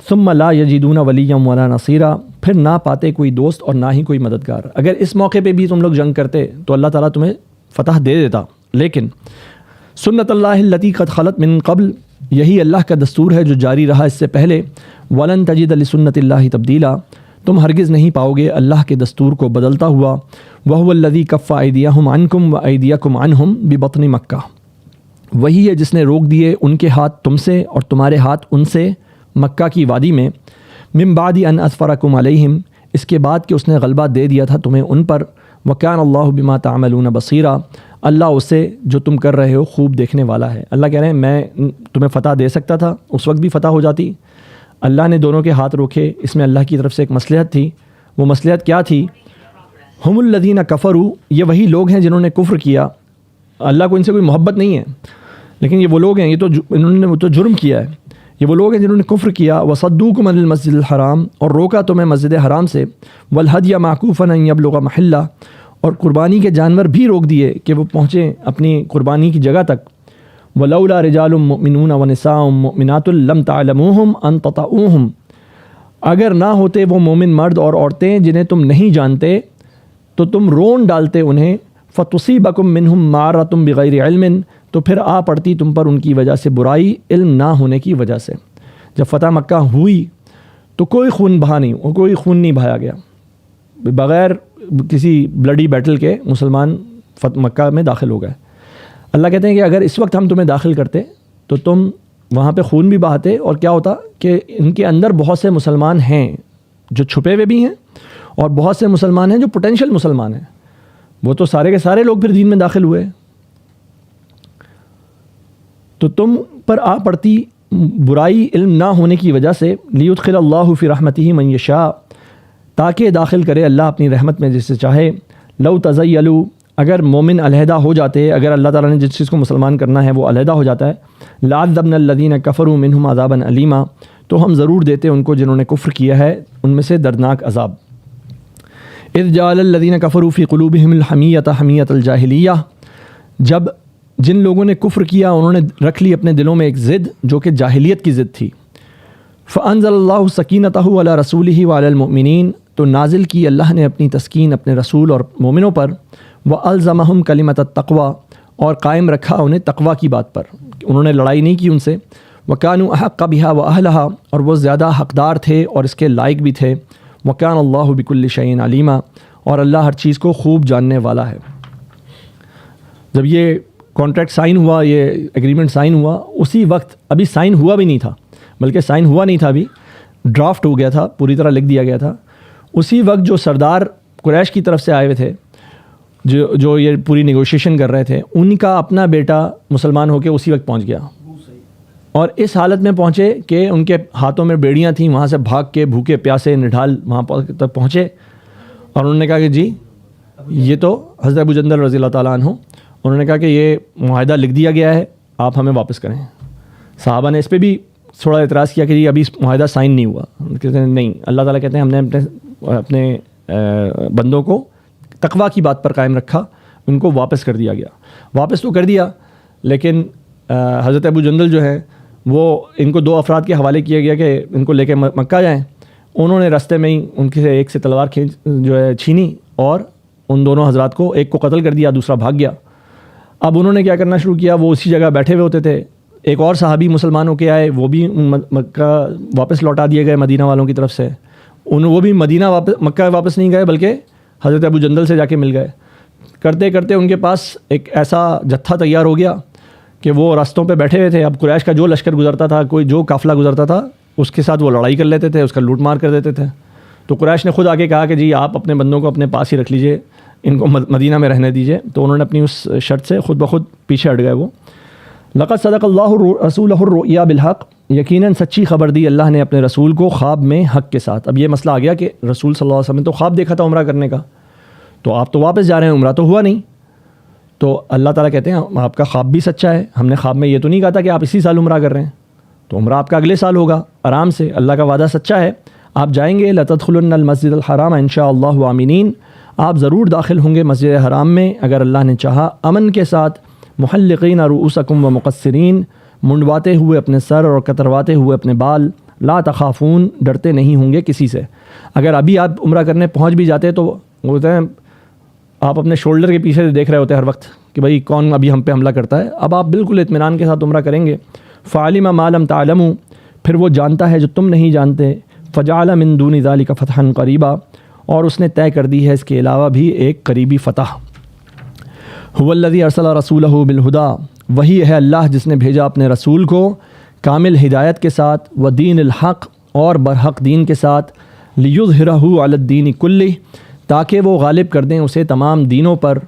ثُمَّ لَا يَجِدُونَ وَلِيًّا وَلَا نَصِيرًا، پھر نہ پاتے کوئی دوست اور نہ ہی کوئی مددگار۔ اگر اس موقع پہ بھی تم لوگ جنگ کرتے تو اللہ تعالیٰ تمہیں فتح دے دیتا، لیکن سنت اللہ التی قد خلت من قبل، یہی اللہ کا دستور ہے جو جاری رہا اس سے پہلے، ولن تجد لسنت اللہ تبدیلا، تم ہرگز نہیں پاؤ گے اللہ کے دستور کو بدلتا ہوا۔ وہو الذی کف ایدیہم عنکم وایدیکم عنہم ببطن مکہ، وہی ہے جس نے روک دیے ان کے ہاتھ تم سے اور تمہارے ہاتھ ان سے مکہ کی وادی میں، من بعد ان اظفرکم علیہم، اس کے بعد کہ اس نے غلبہ دے دیا تھا تمہیں ان پر، وکان اللہ بما تعملون بصیرا، اللہ اسے جو تم کر رہے ہو خوب دیکھنے والا ہے۔ اللہ کہہ رہے ہیں میں تمہیں فتح دے سکتا تھا، اس وقت بھی فتح ہو جاتی، اللہ نے دونوں کے ہاتھ روکے، اس میں اللہ کی طرف سے ایک مصلحت تھی۔ وہ مصلحت کیا تھی؟ ہم الذین کفروا، یہ وہی لوگ ہیں جنہوں نے کفر کیا، اللہ کو ان سے کوئی محبت نہیں ہے، لیکن یہ وہ لوگ ہیں، یہ تو انہوں نے تو جرم کیا ہے، یہ وہ لوگ ہیں جنہوں نے کفر کیا، وصدوکم عن المسجد الحرام، اور روکا تمہیں مسجد حرام سے، والہدی معکوفا ان یبلغ محلہ، اور قربانی کے جانور بھی روک دیے کہ وہ پہنچیں اپنی قربانی کی جگہ تک، ولولا رجال مؤمنون ونساء مؤمنات لم تعلموہم ان تطؤوہم، اگر نہ ہوتے وہ مومن مرد اور عورتیں جنہیں تم نہیں جانتے تو تم رون ڈالتے انہیں، فتصیبکم منہم معرۃ بغیر علم، تو پھر آ پڑتی تم پر ان کی وجہ سے برائی علم نہ ہونے کی وجہ سے۔ جب فتح مکہ ہوئی تو کوئی خون بہا نہیں، کوئی خون نہیں بہایا گیا، بغیر کسی بلڈی بیٹل کے مسلمان فتح مکہ میں داخل ہو گئے۔ اللہ کہتے ہیں کہ اگر اس وقت ہم تمہیں داخل کرتے تو تم وہاں پہ خون بھی بہاتے، اور کیا ہوتا کہ ان کے اندر بہت سے مسلمان ہیں جو چھپے ہوئے بھی ہیں، اور بہت سے مسلمان ہیں جو پوٹینشیل مسلمان ہیں، وہ تو سارے کے سارے لوگ پھر دین میں داخل ہوئے، تو تم پر آ پڑتی برائی علم نہ ہونے کی وجہ سے، لیدخل اللہ فی رحمتہ من یشاء، تاکہ داخل کرے اللہ اپنی رحمت میں جسے چاہے۔ لو تزیلوا، اگر مومن علیحدہ ہو جاتے، اگر اللہ تعالیٰ نے جس چیز کو مسلمان کرنا ہے وہ علیحدہ ہو جاتا ہے، لعذبنا الذین کفروا منہم عذابا علیما، تو ہم ضرور دیتے ان کو جنہوں نے کفر کیا ہے ان میں سے دردناک عذاب۔ اذ جعل الذین کفروا فی قلوبہم الحمیۃ حمیۃ الجاہلیہ، جب جن لوگوں نے کفر کیا انہوں نے رکھ لی اپنے دلوں میں ایک ضد جو کہ جاہلیت کی ضد تھی، فانزل اللہ سکینتہ علی رسولہ وعلی المؤمنین، تو نازل کی اللہ نے اپنی تسکین اپنے رسول اور مومنوں پر، وَأَلْزَمَهُمْ كَلِمَةَ التَّقْوَى، اور قائم رکھا انہیں تقوی کی بات پر، انہوں نے لڑائی نہیں کی ان سے، وَكَانُوا أَحَقَّ بِهَا وَأَهْلَهَا، اور وہ زیادہ حقدار تھے اور اس کے لائق بھی تھے، وَكَانَ اللَّهُ بِكُلِّ شَيْءٍ عَلِيمًا، اور اللہ ہر چیز کو خوب جاننے والا ہے۔ جب یہ کانٹریکٹ سائن ہوا، یہ ایگریمنٹ سائن ہوا، اسی وقت ابھی سائن ہوا بھی نہیں تھا، بلکہ سائن ہوا نہیں تھا، ابھی ڈرافٹ ہو گیا تھا، پوری طرح لکھ دیا گیا تھا، اسی وقت جو سردار قریش کی طرف سے آئے ہوئے تھے جو یہ پوری نیگوشیشن کر رہے تھے، ان کا اپنا بیٹا مسلمان ہو کے اسی وقت پہنچ گیا، اور اس حالت میں پہنچے کہ ان کے ہاتھوں میں بیڑیاں تھیں، وہاں سے بھاگ کے بھوکے پیاسے نڈھال وہاں تک پہنچے، اور انہوں نے کہا کہ جی یہ تو حضرت ابو جندل رضی اللہ تعالیٰ عنہ، انہوں نے کہا کہ یہ معاہدہ لکھ دیا گیا ہے، آپ ہمیں واپس کریں۔ صحابہ نے اس پہ بھی تھوڑا اعتراض کیا کہ جی ابھی معاہدہ سائن نہیں ہوا، کہتے ہیں نہیں، اللہ تعالیٰ کہتے ہیں ہم نے اپنے بندوں کو تقویٰ کی بات پر قائم رکھا، ان کو واپس کر دیا گیا۔ واپس تو کر دیا، لیکن حضرت ابو جندل جو ہے وہ ان کو 2 افراد کے حوالے کیا گیا کہ ان کو لے کے مکہ جائیں۔ انہوں نے راستے میں ہی ان کے ایک سے تلوار چھینی اور ان دونوں حضرات کو، ایک کو قتل کر دیا، دوسرا بھاگ گیا۔ اب انہوں نے کیا کرنا شروع کیا، وہ اسی جگہ بیٹھے ہوئے ہوتے تھے، ایک اور صحابی مسلمان ہو کے آئے، وہ بھی مکہ واپس لوٹا دیے گئے مدینہ والوں کی طرف سے، وہ بھی مکہ واپس نہیں گئے بلکہ حضرت ابو جندل سے جا کے مل گئے۔ کرتے کرتے ان کے پاس ایک ایسا جتھا تیار ہو گیا کہ وہ راستوں پہ بیٹھے ہوئے تھے۔ اب قریش کا جو لشکر گزرتا تھا، کوئی جو قافلہ گزرتا تھا، اس کے ساتھ وہ لڑائی کر لیتے تھے، اس کا لوٹ مار کر دیتے تھے۔ تو قریش نے خود آ کے کہا کہ جی آپ اپنے بندوں کو اپنے پاس ہی رکھ لیجئے، ان کو مدینہ میں رہنے دیجئے۔ تو انہوں نے اپنی اس شرط سے خود بخود پیچھے ہٹ گئے۔ وہ لقد صدق اللہ رسولہ الرؤیا بالحق، یقیناً سچی خبر دی اللہ نے اپنے رسول کو خواب میں حق کے ساتھ۔ اب یہ مسئلہ آ گیا کہ رسول صلی اللہ علیہ وسلم نے تو خواب دیکھا تھا عمرہ کرنے کا، تو آپ تو واپس جا رہے ہیں، عمرہ تو ہوا نہیں۔ تو اللہ تعالیٰ کہتے ہیں آپ کا خواب بھی سچا ہے، ہم نے خواب میں یہ تو نہیں کہا تھا کہ آپ اسی سال عمرہ کر رہے ہیں، تو عمرہ آپ کا اگلے سال ہوگا آرام سے، اللہ کا وعدہ سچا ہے، آپ جائیں گے۔ لَتَدْخُلُنَّ الْمَسْجِدَ الْحَرَامَ إِنْ شَاءَ اللَّهُ آمِنِينَ، آپ ضرور داخل ہوں گے مسجد حرام میں اگر اللہ نے چاہا، امن کے ساتھ، محلقین رؤوسکم ومقصرین، منڈواتے ہوئے اپنے سر اور کترواتے ہوئے اپنے بال، لا تخافون، ڈرتے نہیں ہوں گے کسی سے۔ اگر ابھی آپ عمرہ کرنے پہنچ بھی جاتے تو ہوتے ہیں آپ اپنے شولڈر کے پیچھے سے دیکھ رہے ہوتے ہیں ہر وقت کہ بھائی کون ابھی ہم پہ حملہ کرتا ہے۔ اب آپ بالکل اطمینان کے ساتھ عمرہ کریں گے۔ فعلم ما لم تعلموا، پھر وہ جانتا ہے جو تم نہیں جانتے۔ فجعل من دون ذلك فتحا قریبا، اور اس نے طے کر دی ہے اس کے علاوہ بھی ایک قریبی فتح۔ هو الذی ارسل رسولہ بالہدی، وہی ہے اللہ جس نے بھیجا اپنے رسول کو کامل ہدایت کے ساتھ، ودین الحق، اور برحق دین کے ساتھ، لیظہرہ علی الدین کلہ، تاکہ وہ غالب کر دیں اسے تمام دینوں پر،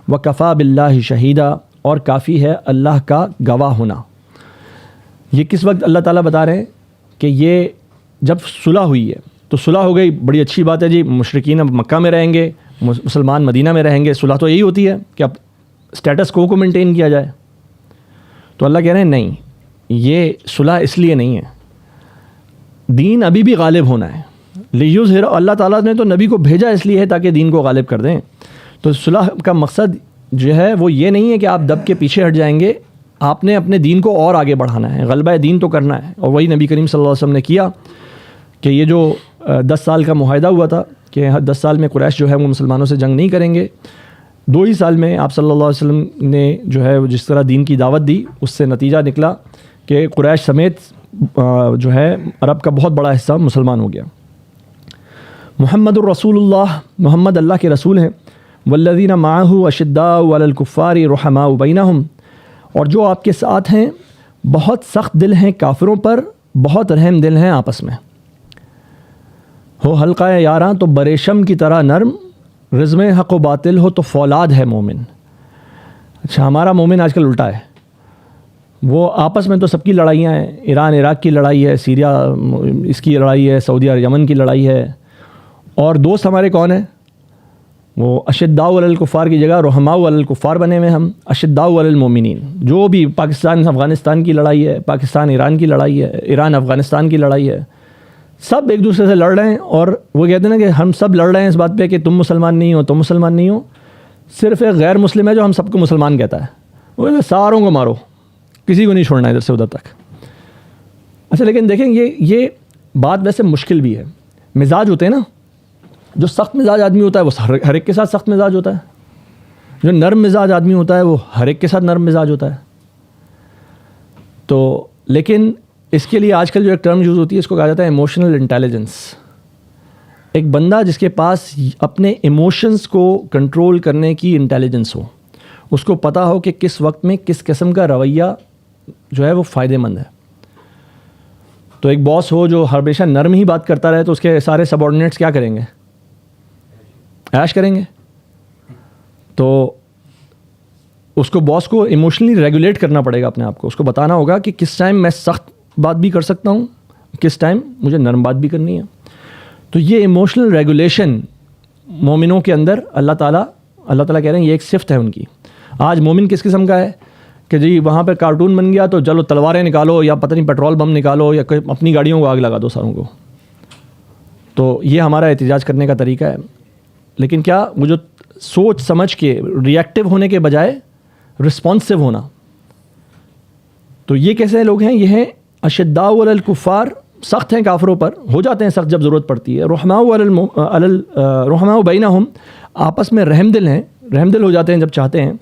وکفیٰ باللہ شہیدا، اور کافی ہے اللہ کا گواہ ہونا۔ یہ کس وقت اللہ تعالیٰ بتا رہے ہیں کہ یہ جب صلح ہوئی ہے تو صلح ہو گئی، بڑی اچھی بات ہے جی، مشرکین اب مکہ میں رہیں گے، مسلمان مدینہ میں رہیں گے۔ صلح تو یہی ہوتی ہے کہ اب اسٹیٹس کو مینٹین کیا جائے۔ تو اللہ کہہ رہے ہیں نہیں، یہ صلح اس لیے نہیں ہے، دین ابھی بھی غالب ہونا ہے۔ لیظہر، اللہ تعالیٰ نے تو نبی کو بھیجا اس لیے ہے تاکہ دین کو غالب کر دیں۔ تو صلح کا مقصد جو ہے وہ یہ نہیں ہے کہ آپ دب کے پیچھے ہٹ جائیں گے، آپ نے اپنے دین کو اور آگے بڑھانا ہے، غلبہ دین تو کرنا ہے۔ اور وہی نبی کریم صلی اللہ علیہ وسلم نے کیا کہ یہ جو 10 سال کا معاہدہ ہوا تھا کہ 10 سال میں قریش جو ہے وہ مسلمانوں سے جنگ نہیں کریں گے، 2 ہی سال میں آپ صلی اللہ علیہ وسلم نے جو ہے جس طرح دین کی دعوت دی، اس سے نتیجہ نکلا کہ قریش سمیت جو ہے عرب کا بہت بڑا حصہ مسلمان ہو گیا۔ محمد الرسول اللہ، محمد اللہ کے رسول ہیں۔ والذین معہ اشداء علی الکفار رحماء بینہم، اور جو آپ کے ساتھ ہیں بہت سخت دل ہیں کافروں پر، بہت رحم دل ہیں آپس میں۔ ہو حلقہ یاراں تو بریشم کی طرح نرم، رزم حق و باطل ہو تو فولاد ہے مومن۔ اچھا، ہمارا مومن آج کل الٹا ہے، وہ آپس میں تو سب کی لڑائیاں ہیں، ایران عراق کی لڑائی ہے، سیریا اس کی لڑائی ہے، سعودیہ یمن کی لڑائی ہے، اور دوست ہمارے کون ہیں؟ وہ اشداء علی الکفار کی جگہ رحماء علی الکفار بنے ہوئے ہم، اشداء علی المومنین۔ جو بھی پاکستان افغانستان کی لڑائی ہے، پاکستان ایران کی لڑائی ہے، ایران افغانستان کی لڑائی ہے، سب ایک دوسرے سے لڑ رہے ہیں، اور وہ کہتے ہیں نا کہ ہم سب لڑ رہے ہیں اس بات پہ کہ تم مسلمان نہیں ہو، تم مسلمان نہیں ہو۔ صرف ایک غیر مسلم ہے جو ہم سب کو مسلمان کہتا ہے، وہ کہتا ہے ساروں کو مارو، کسی کو نہیں چھوڑنا ادھر سے ادھر تک۔ اچھا، لیکن دیکھیں یہ بات ویسے مشکل بھی ہے۔ مزاج ہوتے ہیں نا، جو سخت مزاج آدمی ہوتا ہے وہ ہر ایک کے ساتھ سخت مزاج ہوتا ہے، جو نرم مزاج آدمی ہوتا ہے وہ ہر ایک کے ساتھ نرم مزاج ہوتا ہے۔ تو لیکن اس کے لیے آج کل جو ایک ٹرم یوز ہوتی ہے اس کو کہا جاتا ہے ایموشنل انٹیلیجنس۔ ایک بندہ جس کے پاس اپنے ایموشنز کو کنٹرول کرنے کی انٹیلیجنس ہو، اس کو پتہ ہو کہ کس وقت میں کس قسم کا رویہ جو ہے وہ فائدہ مند ہے۔ تو ایک باس ہو جو ہمیشہ نرم ہی بات کرتا رہے تو اس کے سارے سب آرڈینیٹس کیا کریں گے؟ عیش کریں گے۔ تو اس کو باس کو ایموشنلی ریگولیٹ کرنا پڑے گا اپنے آپ کو. اس کو بتانا ہوگا کہ کس ٹائم میں سخت بات بھی کر سکتا ہوں, کس ٹائم مجھے نرم بات بھی کرنی ہے. تو یہ ایموشنل ریگولیشن مومنوں کے اندر اللہ تعالیٰ کہہ رہے ہیں یہ ایک صفت ہے ان کی. آج مومن کس قسم کا ہے کہ جی وہاں پہ کارٹون بن گیا تو چلو تلواریں نکالو یا پتہ نہیں پیٹرول بم نکالو یا اپنی گاڑیوں کو آگ لگا دو ساروں کو. تو یہ ہمارا احتجاج کرنے کا طریقہ ہے. لیکن کیا وہ جو سوچ سمجھ کے ریئیکٹیو ہونے کے بجائے رسپانسو ہونا, تو یہ کیسے لوگ ہیں؟ یہ ہیں اشداء علی الکفار, سخت ہیں کافروں پر, ہو جاتے ہیں سخت جب ضرورت پڑتی ہے. رحماء بینہم, آپس میں رحم دل ہیں, رحم دل ہو جاتے ہیں جب چاہتے ہیں.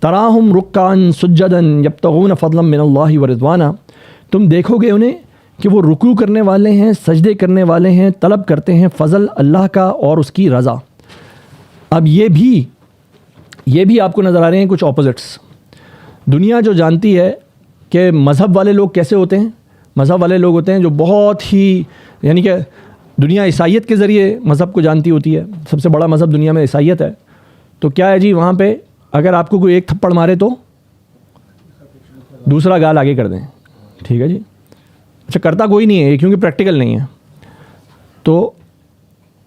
تراہم رکعا سجدا یبتغون فضلا من اللہ ورضوانا, تم دیکھو گے انہیں کہ وہ رکوع کرنے والے ہیں, سجدے کرنے والے ہیں, طلب کرتے ہیں فضل اللہ کا اور اس کی رضا. اب یہ بھی آپ کو نظر آ رہے ہیں کچھ اپوزٹس. دنیا جو جانتی ہے کہ مذہب والے لوگ کیسے ہوتے ہیں, مذہب والے لوگ ہوتے ہیں جو بہت ہی, یعنی کہ دنیا عیسائیت کے ذریعے مذہب کو جانتی ہوتی ہے. سب سے بڑا مذہب دنیا میں عیسائیت ہے. تو کیا ہے جی, وہاں پہ اگر آپ کو کوئی ایک تھپڑ مارے تو دوسرا گال آگے کر دیں, ٹھیک ہے جی. اچھا, کرتا کوئی نہیں ہے کیونکہ پریکٹیکل نہیں ہے. تو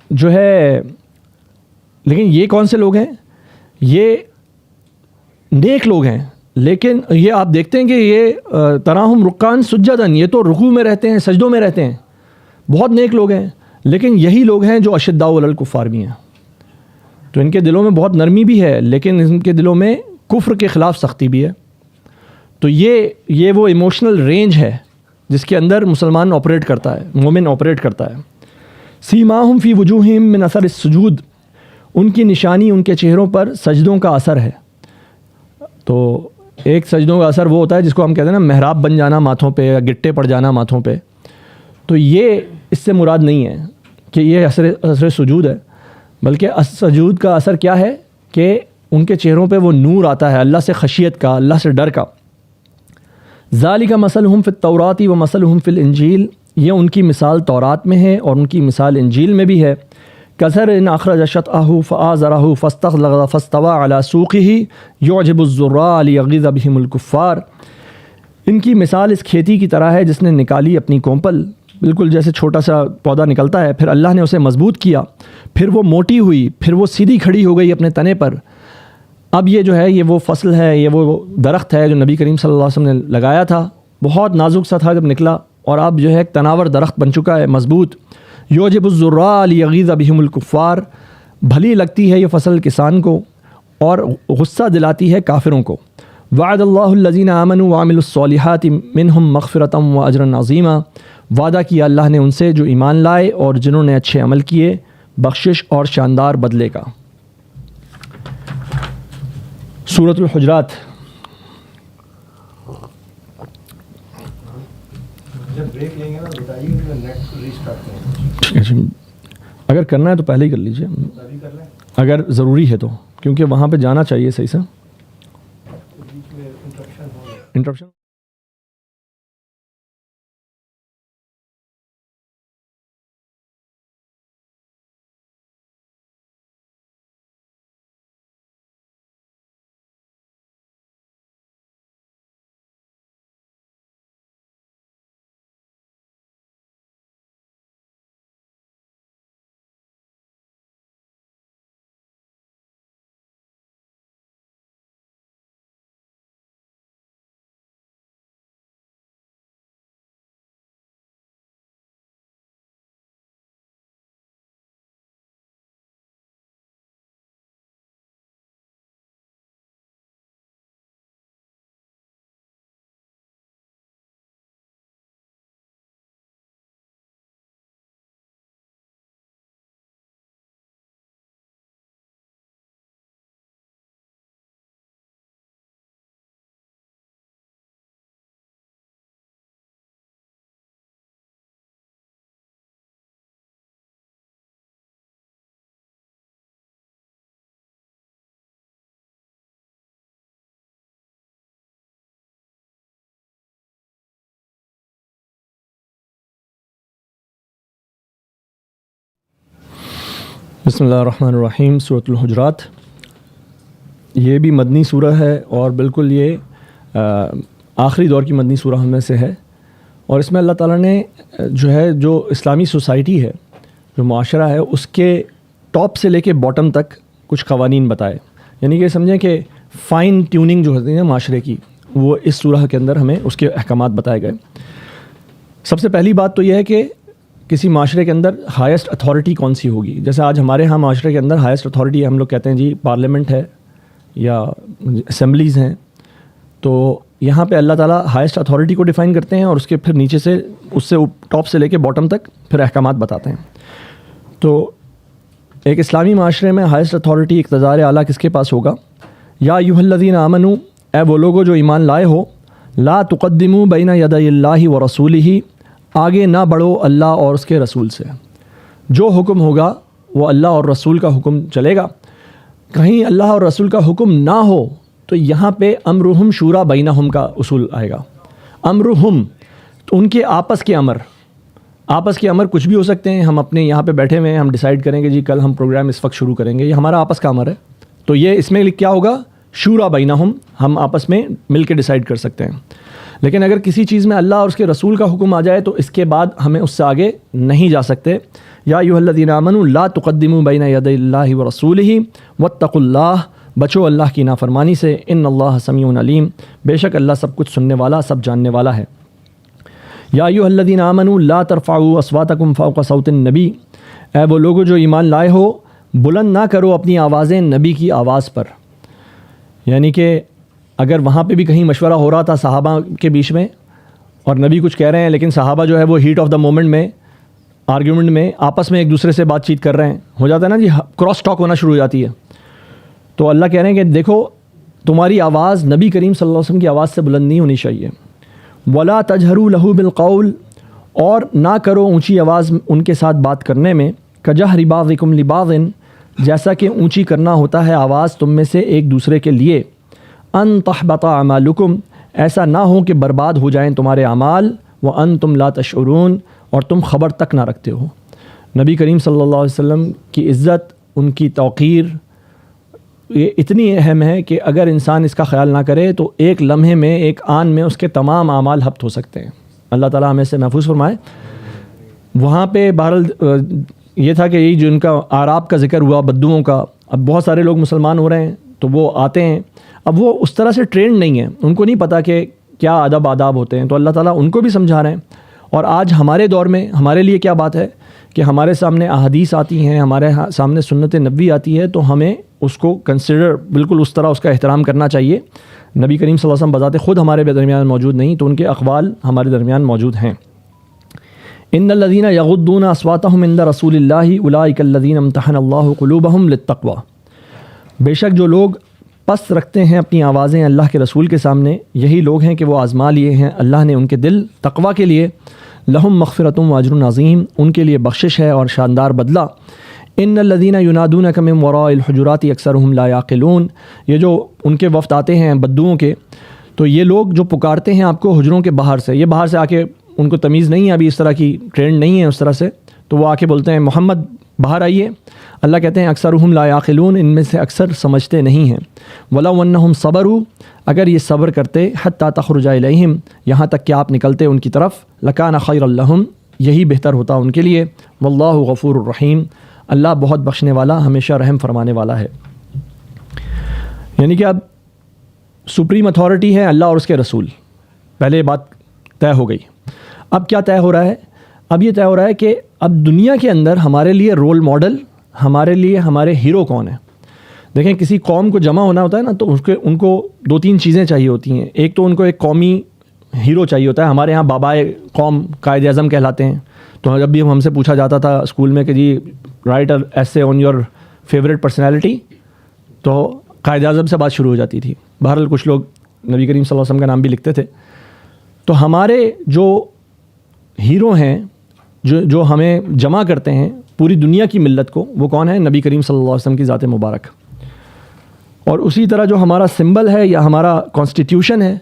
جو ہے, لیکن یہ کون سے لوگ ہیں؟ یہ نیک لوگ ہیں. لیکن یہ آپ دیکھتے ہیں کہ یہ تراہم رکعا سجدا, یہ تو رکوع میں رہتے ہیں, سجدوں میں رہتے ہیں, بہت نیک لوگ ہیں. لیکن یہی لوگ ہیں جو اشداء علی الکفار بھی ہیں. تو ان کے دلوں میں بہت نرمی بھی ہے, لیکن ان کے دلوں میں کفر کے خلاف سختی بھی ہے. تو یہ وہ ایموشنل رینج ہے جس کے اندر مسلمان آپریٹ کرتا ہے, مومن آپریٹ کرتا ہے. سیماہم فی وجوہہم من اثر السجود, ان کی نشانی ان کے چہروں پر سجدوں کا اثر ہے. تو ایک سجدوں کا اثر وہ ہوتا ہے جس کو ہم کہتے ہیں نا محراب بن جانا ماتھوں پہ یا گٹے پڑ جانا ماتھوں پہ. تو یہ اس سے مراد نہیں ہے کہ یہ اثر سجود ہے, بلکہ سجود کا اثر کیا ہے کہ ان کے چہروں پہ وہ نور آتا ہے اللہ سے خشیت کا, اللہ سے ڈر کا. ذالک مثلہم فی التوراۃ و مثلہم فی الانجیل, یہ ان کی مثال تورات میں ہے اور ان کی مثال انجیل میں بھی ہے. کزرع اخرج شطأہ فآزرہ فاستغلظ فاستوى علی سوقہ یعجب الزراء لیغیظ بہم الکفار. ان کی مثال اس کھیتی کی طرح ہے جس نے نکالی اپنی کونپل, بالکل جیسے چھوٹا سا پودا نکلتا ہے, پھر اللہ نے اسے مضبوط کیا, پھر وہ موٹی ہوئی, پھر وہ سیدھی کھڑی ہو گئی اپنے تنے پر. اب یہ جو ہے یہ وہ فصل ہے, یہ وہ درخت ہے جو نبی کریم صلی اللہ علیہ وسلم نے لگایا تھا. بہت نازک سا تھا جب نکلا, اور اب جو ہے ایک تناور درخت بن چکا ہے مضبوط. یعجب الزراء لیغیظ بہم الکفار, بھلی لگتی ہے یہ فصل کسان کو اور غصہ دلاتی ہے کافروں کو. وعد اللہ الذین آمنوا وعملوا الصالحات منہم مغفرۃ واجرا عظیما, وعدہ کیا اللہ نے ان سے جو ایمان لائے اور جنہوں نے اچھے عمل کیے, بخشش اور شاندار بدلے کا. سورۃ الحجرات. جب بریک لیں گے نا بتائیے, نیٹ کو ریسٹارٹ کریں. ٹھیک ہے جی, اگر کرنا ہے تو پہلے ہی کر لیجیے, ابھی کر لیں اگر ضروری ہے تو, کیونکہ وہاں پہ جانا چاہیے صحیح سے. بیچ میں انٹرپشن ہو گیا. انٹرپشن. بسم اللہ الرحمن الرحیم. سورۃ الحجرات. یہ بھی مدنی سورہ ہے اور بالکل یہ آخری دور کی مدنی سورہ میں سے ہے، اور اس میں اللہ تعالیٰ نے جو اسلامی سوسائٹی ہے، جو معاشرہ ہے، اس کے ٹاپ سے لے کے باٹم تک کچھ قوانین بتائے. یعنی کہ سمجھیں کہ فائن ٹیوننگ جو ہوتی ہے معاشرے کی، وہ اس سورہ کے اندر ہمیں اس کے احکامات بتائے گئے. سب سے پہلی بات تو یہ ہے کہ کسی معاشرے کے اندر ہائیسٹ اتھارٹی کون سی ہوگی. جیسے آج ہمارے ہاں معاشرے کے اندر ہائیسٹ اتھارٹی ہم لوگ کہتے ہیں جی پارلیمنٹ ہے یا اسمبلیز ہیں. تو یہاں پہ اللہ تعالیٰ ہائیسٹ اتھارٹی کو ڈیفائن کرتے ہیں اور اس کے پھر نیچے سے اس سے ٹاپ سے لے کے باٹم تک پھر احکامات بتاتے ہیں. تو ایک اسلامی معاشرے میں ہائیسٹ اتھارٹی اقتدار اعلیٰ کس کے پاس ہوگا؟ یا ایھا الذین آمنوا، اے وہ لوگو جو ایمان لائے ہو، لا تقدموا بین یدی اللہ و رسولہ، آگے نہ بڑھو اللہ اور اس کے رسول سے. جو حکم ہوگا وہ اللہ اور رسول کا حکم چلے گا. کہیں اللہ اور رسول کا حکم نہ ہو تو یہاں پہ امرہم شورا بینہم کا اصول آئے گا. امرہم، تو ان کے آپس کے امر کچھ بھی ہو سکتے ہیں. ہم اپنے یہاں پہ بیٹھے ہوئے ہیں، ہم ڈیسائیڈ کریں گے جی کل ہم پروگرام اس وقت شروع کریں گے، یہ ہمارا آپس کا امر ہے. تو یہ اس میں کیا ہوگا؟ شورا بینہم، ہم آپس میں مل کے ڈیسائیڈ کر سکتے ہیں. لیکن اگر کسی چیز میں اللہ اور اس کے رسول کا حکم آ جائے تو اس کے بعد ہمیں اس سے آگے نہیں جا سکتے. یا ایھا الذین آمنوا لا تقدموا بین یدی اللہ ورسولہ واتقوا اللہ، بچو اللہ کی نافرمانی سے. ان اللہ سمیع علیم، بے شک اللہ سب کچھ سننے والا، سب جاننے والا ہے. یا ایھا الذین آمنوا لا ترفعوا اصواتکم فوق صوت النبی، اے وہ لوگو جو ایمان لائے ہو، بلند نہ کرو اپنی آوازیں نبی کی آواز پر. یعنی کہ اگر وہاں پہ بھی کہیں مشورہ ہو رہا تھا صحابہ کے بیچ میں اور نبی کچھ کہہ رہے ہیں، لیکن صحابہ جو ہے وہ ہیٹ آف دا مومنٹ میں، آرگیومنٹ میں آپس میں ایک دوسرے سے بات چیت کر رہے ہیں، ہو جاتا ہے نا جی، کراس ٹاک ہونا شروع ہو جاتی ہے. تو اللہ کہہ رہے ہیں کہ دیکھو تمہاری آواز نبی کریم صلی اللہ علیہ وسلم کی آواز سے بلند نہیں ہونی چاہیے. ولا تجہروا لہ بالقول، اور نہ کرو اونچی آواز ان کے ساتھ بات کرنے میں، کجہر بعضکم لبعض، جیسا کہ اونچی کرنا ہوتا ہے آواز تم میں سے ایک دوسرے کے لیے. ان تحبط اعمالکم، ایسا نہ ہو کہ برباد ہو جائیں تمہارے اعمال. وانتم لا تشعرون، اور تم خبر تک نہ رکھتے ہو. نبی کریم صلی اللہ علیہ وسلم کی عزت، ان کی توقیر یہ اتنی اہم ہے کہ اگر انسان اس کا خیال نہ کرے تو ایک لمحے میں، ایک آن میں اس کے تمام اعمال ہبط ہو سکتے ہیں. اللہ تعالیٰ ہمیں سے محفوظ فرمائے. وہاں پہ بہرحال یہ تھا کہ یہ جو ان کا اعراب کا ذکر ہوا، بدوؤں کا. اب بہت سارے لوگ مسلمان ہو رہے ہیں تو وہ آتے ہیں، اب وہ اس طرح سے ٹرینڈ نہیں ہیں، ان کو نہیں پتہ کہ کیا آداب ہوتے ہیں. تو اللہ تعالیٰ ان کو بھی سمجھا رہے ہیں. اور آج ہمارے دور میں ہمارے لیے کیا بات ہے کہ ہمارے سامنے احادیث آتی ہیں، ہمارے سامنے سنت نبوی آتی ہے، تو ہمیں اس کو کنسیڈر، بالکل اس طرح اس کا احترام کرنا چاہیے. نبی کریم صلی اللہ علیہ وسلم بذات خود ہمارے درمیان موجود نہیں، تو ان کے اقوال ہمارے درمیان موجود ہیں. ان الذین یغضون اصواتهم عند رسول اللہ اولئک الذین امتحن اللہ قلوبهم للتقوی، بے شک جو لوگ پست رکھتے ہیں اپنی آوازیں اللہ کے رسول کے سامنے، یہی لوگ ہیں کہ وہ آزما لیے ہیں اللہ نے ان کے دل تقوی کے لیے. لہم مغفرۃ واجر عظیم، ان کے لیے بخشش ہے اور شاندار بدلہ. ان الذین ینادونک من وراء الحجرات اکثرهم لا یعقلون، یہ جو ان کے وفد آتے ہیں بدوؤں کے، تو یہ لوگ جو پکارتے ہیں آپ کو حجروں کے باہر سے، یہ باہر سے آ کے ان کو تمیز نہیں ہے، ابھی اس طرح کی ٹرینڈ نہیں ہے اس طرح سے، تو وہ آ کے بولتے ہیں محمد باہر آئیے. اللہ کہتے ہیں اکثرهم لا یعقلون، ان میں سے اکثر سمجھتے نہیں ہیں. ولو انہم صبروا، اگر یہ صبر کرتے، حتی تخرج الیہم، یہاں تک کہ آپ نکلتے ان کی طرف، لکان خیر لہم، یہی بہتر ہوتا ان کے لیے. واللہ غفور الرحیم، اللہ بہت بخشنے والا، ہمیشہ رحم فرمانے والا ہے. یعنی کہ اب سپریم اتھارٹی ہے اللہ اور اس کے رسول. پہلے بات طے ہو گئی. اب کیا طے ہو رہا ہے؟ اب یہ طے ہو رہا ہے کہ اب دنیا کے اندر ہمارے لیے رول ماڈل، ہمارے لیے ہمارے ہیرو کون ہیں. دیکھیں کسی قوم کو جمع ہونا ہوتا ہے نا، تو ان کو دو تین چیزیں چاہیے ہوتی ہیں. ایک تو ان کو ایک قومی ہیرو چاہیے ہوتا ہے. ہمارے ہاں بابائے قوم قائد اعظم کہلاتے ہیں. تو جب بھی ہم سے پوچھا جاتا تھا اسکول میں کہ جی رائٹ ایسے آن یور فیوریٹ پرسنالٹی، تو قائد اعظم سے بات شروع ہو جاتی تھی. بہرحال کچھ لوگ نبی کریم صلی اللہ علیہ وسلم کا نام بھی لکھتے تھے. تو ہمارے جو ہیرو ہیں، جو ہمیں جمع کرتے ہیں پوری دنیا کی ملت کو، وہ کون ہے؟ نبی کریم صلی اللہ علیہ وسلم کی ذات مبارک. اور اسی طرح جو ہمارا سمبل ہے یا ہمارا کانسٹیٹیوشن ہے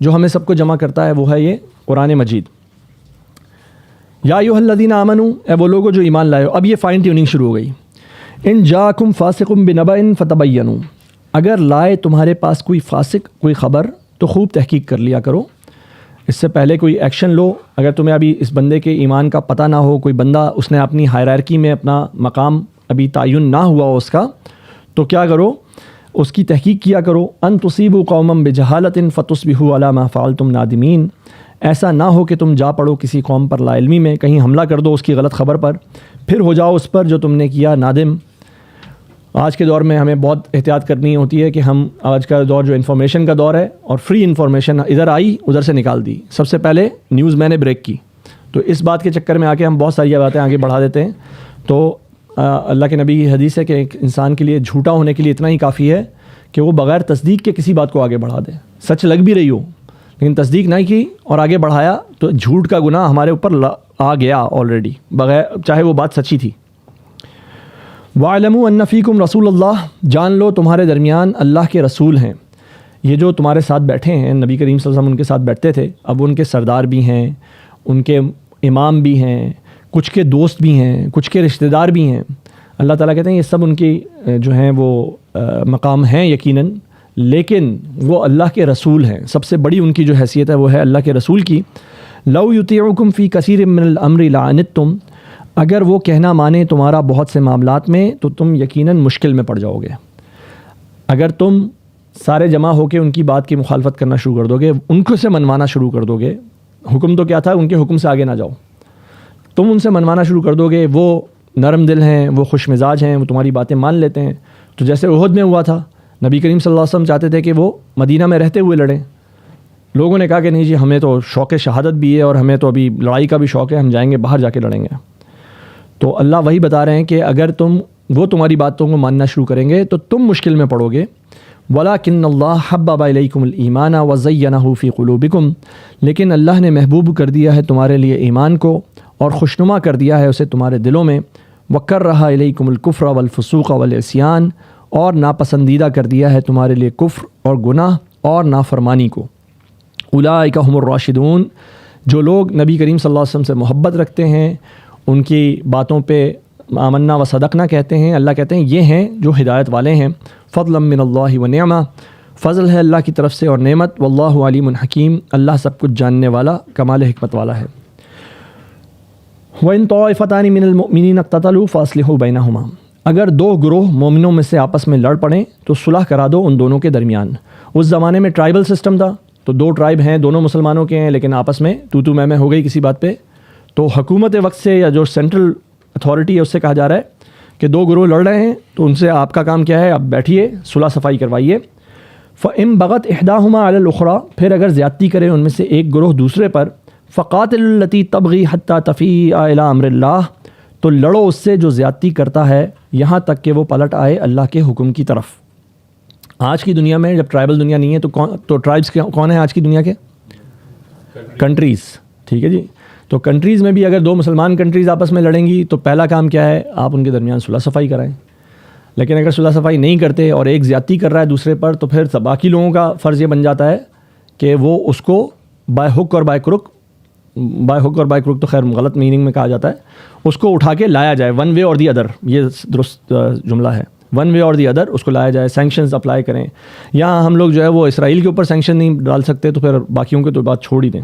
جو ہمیں سب کو جمع کرتا ہے، وہ ہے یہ قرآن مجید. یا ایھا الذین آمنوا، اے وہ لوگوں جو ایمان لائے ہو. اب یہ فائن ٹیوننگ شروع ہو گئی. ان جاءکم فاسق بنبأ فتبینوا، اگر لائے تمہارے پاس کوئی فاسق کوئی خبر تو خوب تحقیق کر لیا کرو، اس سے پہلے کوئی ایکشن لو۔ اگر تمہیں ابھی اس بندے کے ایمان کا پتہ نہ ہو، کوئی بندہ اس نے اپنی ہائرارکی میں اپنا مقام ابھی تعین نہ ہوا ہو اس کا، تو کیا کرو، اس کی تحقیق کیا کرو۔ ان تصیبوا قوما بجہالۃ فتصبحوا علی ما فعلتم نادمین، ایسا نہ ہو کہ تم جا پڑو کسی قوم پر لا علمی میں، کہیں حملہ کر دو اس کی غلط خبر پر، پھر ہو جاؤ اس پر جو تم نے کیا نادم۔ آج کے دور میں ہمیں بہت احتیاط کرنی ہوتی ہے کہ ہم، آج کا دور جو انفارمیشن کا دور ہے اور فری انفارمیشن ادھر آئی ادھر سے نکال دی، سب سے پہلے نیوز میں نے بریک کی، تو اس بات کے چکر میں آ کے ہم بہت ساری باتیں آگے بڑھا دیتے ہیں۔ تو اللہ کے نبی کی حدیث ہے کہ ایک انسان کے لیے جھوٹا ہونے کے لیے اتنا ہی کافی ہے کہ وہ بغیر تصدیق کے کسی بات کو آگے بڑھا دے، سچ لگ بھی رہی ہو لیکن تصدیق نہیں کی اور آگے بڑھایا تو جھوٹ کا گناہ ہمارے اوپر آ گیا آلریڈی، بغیر چاہے وہ بات سچی تھی۔ وَاعْلَمُوا أَنَّ فِيكُمْ رسول اللہ، جان لو تمہارے درمیان اللہ کے رسول ہیں۔ یہ جو تمہارے ساتھ بیٹھے ہیں، نبی کریم صلی اللہ علیہ وسلم ان کے ساتھ بیٹھتے تھے، اب ان کے سردار بھی ہیں، ان کے امام بھی ہیں، کچھ کے دوست بھی ہیں، کچھ کے رشتہ دار بھی ہیں۔ اللہ تعالیٰ کہتے ہیں یہ سب ان کی جو ہیں وہ مقام ہیں یقیناً، لیکن وہ اللہ کے رسول ہیں، سب سے بڑی ان کی جو حیثیت ہے وہ ہے اللہ کے رسول کی۔ لو یطیعکم فی کثیر من الامر لعنتم، اگر وہ کہنا مانے تمہارا بہت سے معاملات میں تو تم یقیناً مشکل میں پڑ جاؤ گے۔ اگر تم سارے جمع ہو کے ان کی بات کی مخالفت کرنا شروع کر دو گے، ان کو سے منوانا شروع کر دو گے، حکم تو کیا تھا، ان کے حکم سے آگے نہ جاؤ، تم ان سے منوانا شروع کر دو گے، وہ نرم دل ہیں، وہ خوش مزاج ہیں، وہ تمہاری باتیں مان لیتے ہیں۔ تو جیسے احد میں ہوا تھا، نبی کریم صلی اللہ علیہ وسلم چاہتے تھے کہ وہ مدینہ میں رہتے ہوئے لڑیں، لوگوں نے کہا کہ نہیں جی ہمیں تو شوق شہادت بھی ہے اور ہمیں تو ابھی لڑائی کا بھی شوق ہے، ہم جائیں گے باہر جا کے لڑیں گے۔ تو اللہ وہی بتا رہے ہیں کہ اگر وہ تمہاری باتوں کو ماننا شروع کریں گے تو تم مشکل میں پڑو گے۔ وَلَٰكِنَّ اللَّهَ حَبَّبَ إِلَيْكُمُ الْإِيمَانَ وَزَيَّنَهُ فِي قُلُوبِكُمْ، لیکن اللہ نے محبوب کر دیا ہے تمہارے لیے ایمان کو اور خوشنما کر دیا ہے اسے تمہارے دلوں میں۔ وَكَرَّهَ إِلَيْكُمُ الْكُفْرَ وَالْفُسُوقَ وَالْعِصْيَانَ، اور ناپسندیدہ کر دیا ہے تمہارے لیے کفر اور گناہ اور نافرمانی کو۔ اولئک هم الراشدون، جو لوگ نبی کریم صلی اللہ علیہ وسلم سے محبت رکھتے ہیں، ان کی باتوں پہ آمنا و صدقنا کہتے ہیں، اللہ کہتے ہیں یہ ہیں جو ہدایت والے ہیں۔ فضلا من اللہ و نعمہ، فضل ہے اللہ کی طرف سے اور نعمت، واللہ علیم حکیم، اللہ سب کچھ جاننے والا کمال حکمت والا ہے۔ وَإِن طَائِفَتَانِ مِنَ الْمُؤْمِنِينَ اقْتَتَلُوا فَأَصْلِحُوا بَيْنَهُمَا، اگر دو گروہ مومنوں میں سے آپس میں لڑ پڑیں تو صلح کرا دو ان دونوں کے درمیان۔ اس زمانے میں ٹرائبل سسٹم تھا، تو دو ٹرائب ہیں، دونوں مسلمانوں کے ہیں، لیکن آپس میں تو میں ہو گئی کسی بات پہ، تو حکومت وقت سے یا جو سینٹرل اتھارٹی ہے اس سے کہا جا رہا ہے کہ دو گروہ لڑ رہے ہیں تو ان سے آپ کا کام کیا ہے، آپ بیٹھیے صلح صفائی کروائیے۔ فَإِن بَغَتْ إِحْدَاهُمَا عَلَى الْأُخْرَى، پھر اگر زیادتی کرے ان میں سے ایک گروہ دوسرے پر، فَقَاتِلُوا الَّتِي تَبْغِي حَتَّى تَفِيءَ إِلَىٰ أَمْرِ اللَّهِ، تو لڑو اس سے جو زیادتی کرتا ہے یہاں تک کہ وہ پلٹ آئے اللہ کے حکم کی طرف۔ آج کی دنیا میں جب ٹرائبل دنیا نہیں ہے تو ٹرائبس کون ہیں آج کی دنیا کے؟ کنٹریز، ٹھیک ہے جی۔ تو کنٹریز میں بھی اگر دو مسلمان کنٹریز آپس میں لڑیں گی تو پہلا کام کیا ہے، آپ ان کے درمیان صلح صفائی کرائیں۔ لیکن اگر صلح صفائی نہیں کرتے اور ایک زیادتی کر رہا ہے دوسرے پر، تو پھر باقی لوگوں کا فرض یہ بن جاتا ہے کہ وہ اس کو بائی ہک اور بائی کروک تو خیر غلط میننگ میں کہا جاتا ہے، اس کو اٹھا کے لایا جائے، ون وے اور دی ادر، یہ درست جملہ ہے، ون وے اور دی ادر اس کو لایا جائے، سینکشنز اپلائی کریں۔ یہاں ہم لوگ جو ہے وہ اسرائیل کے اوپر سینکشن نہیں ڈال سکتے تو پھر باقیوں کے تو بات چھوڑ ہی دیں۔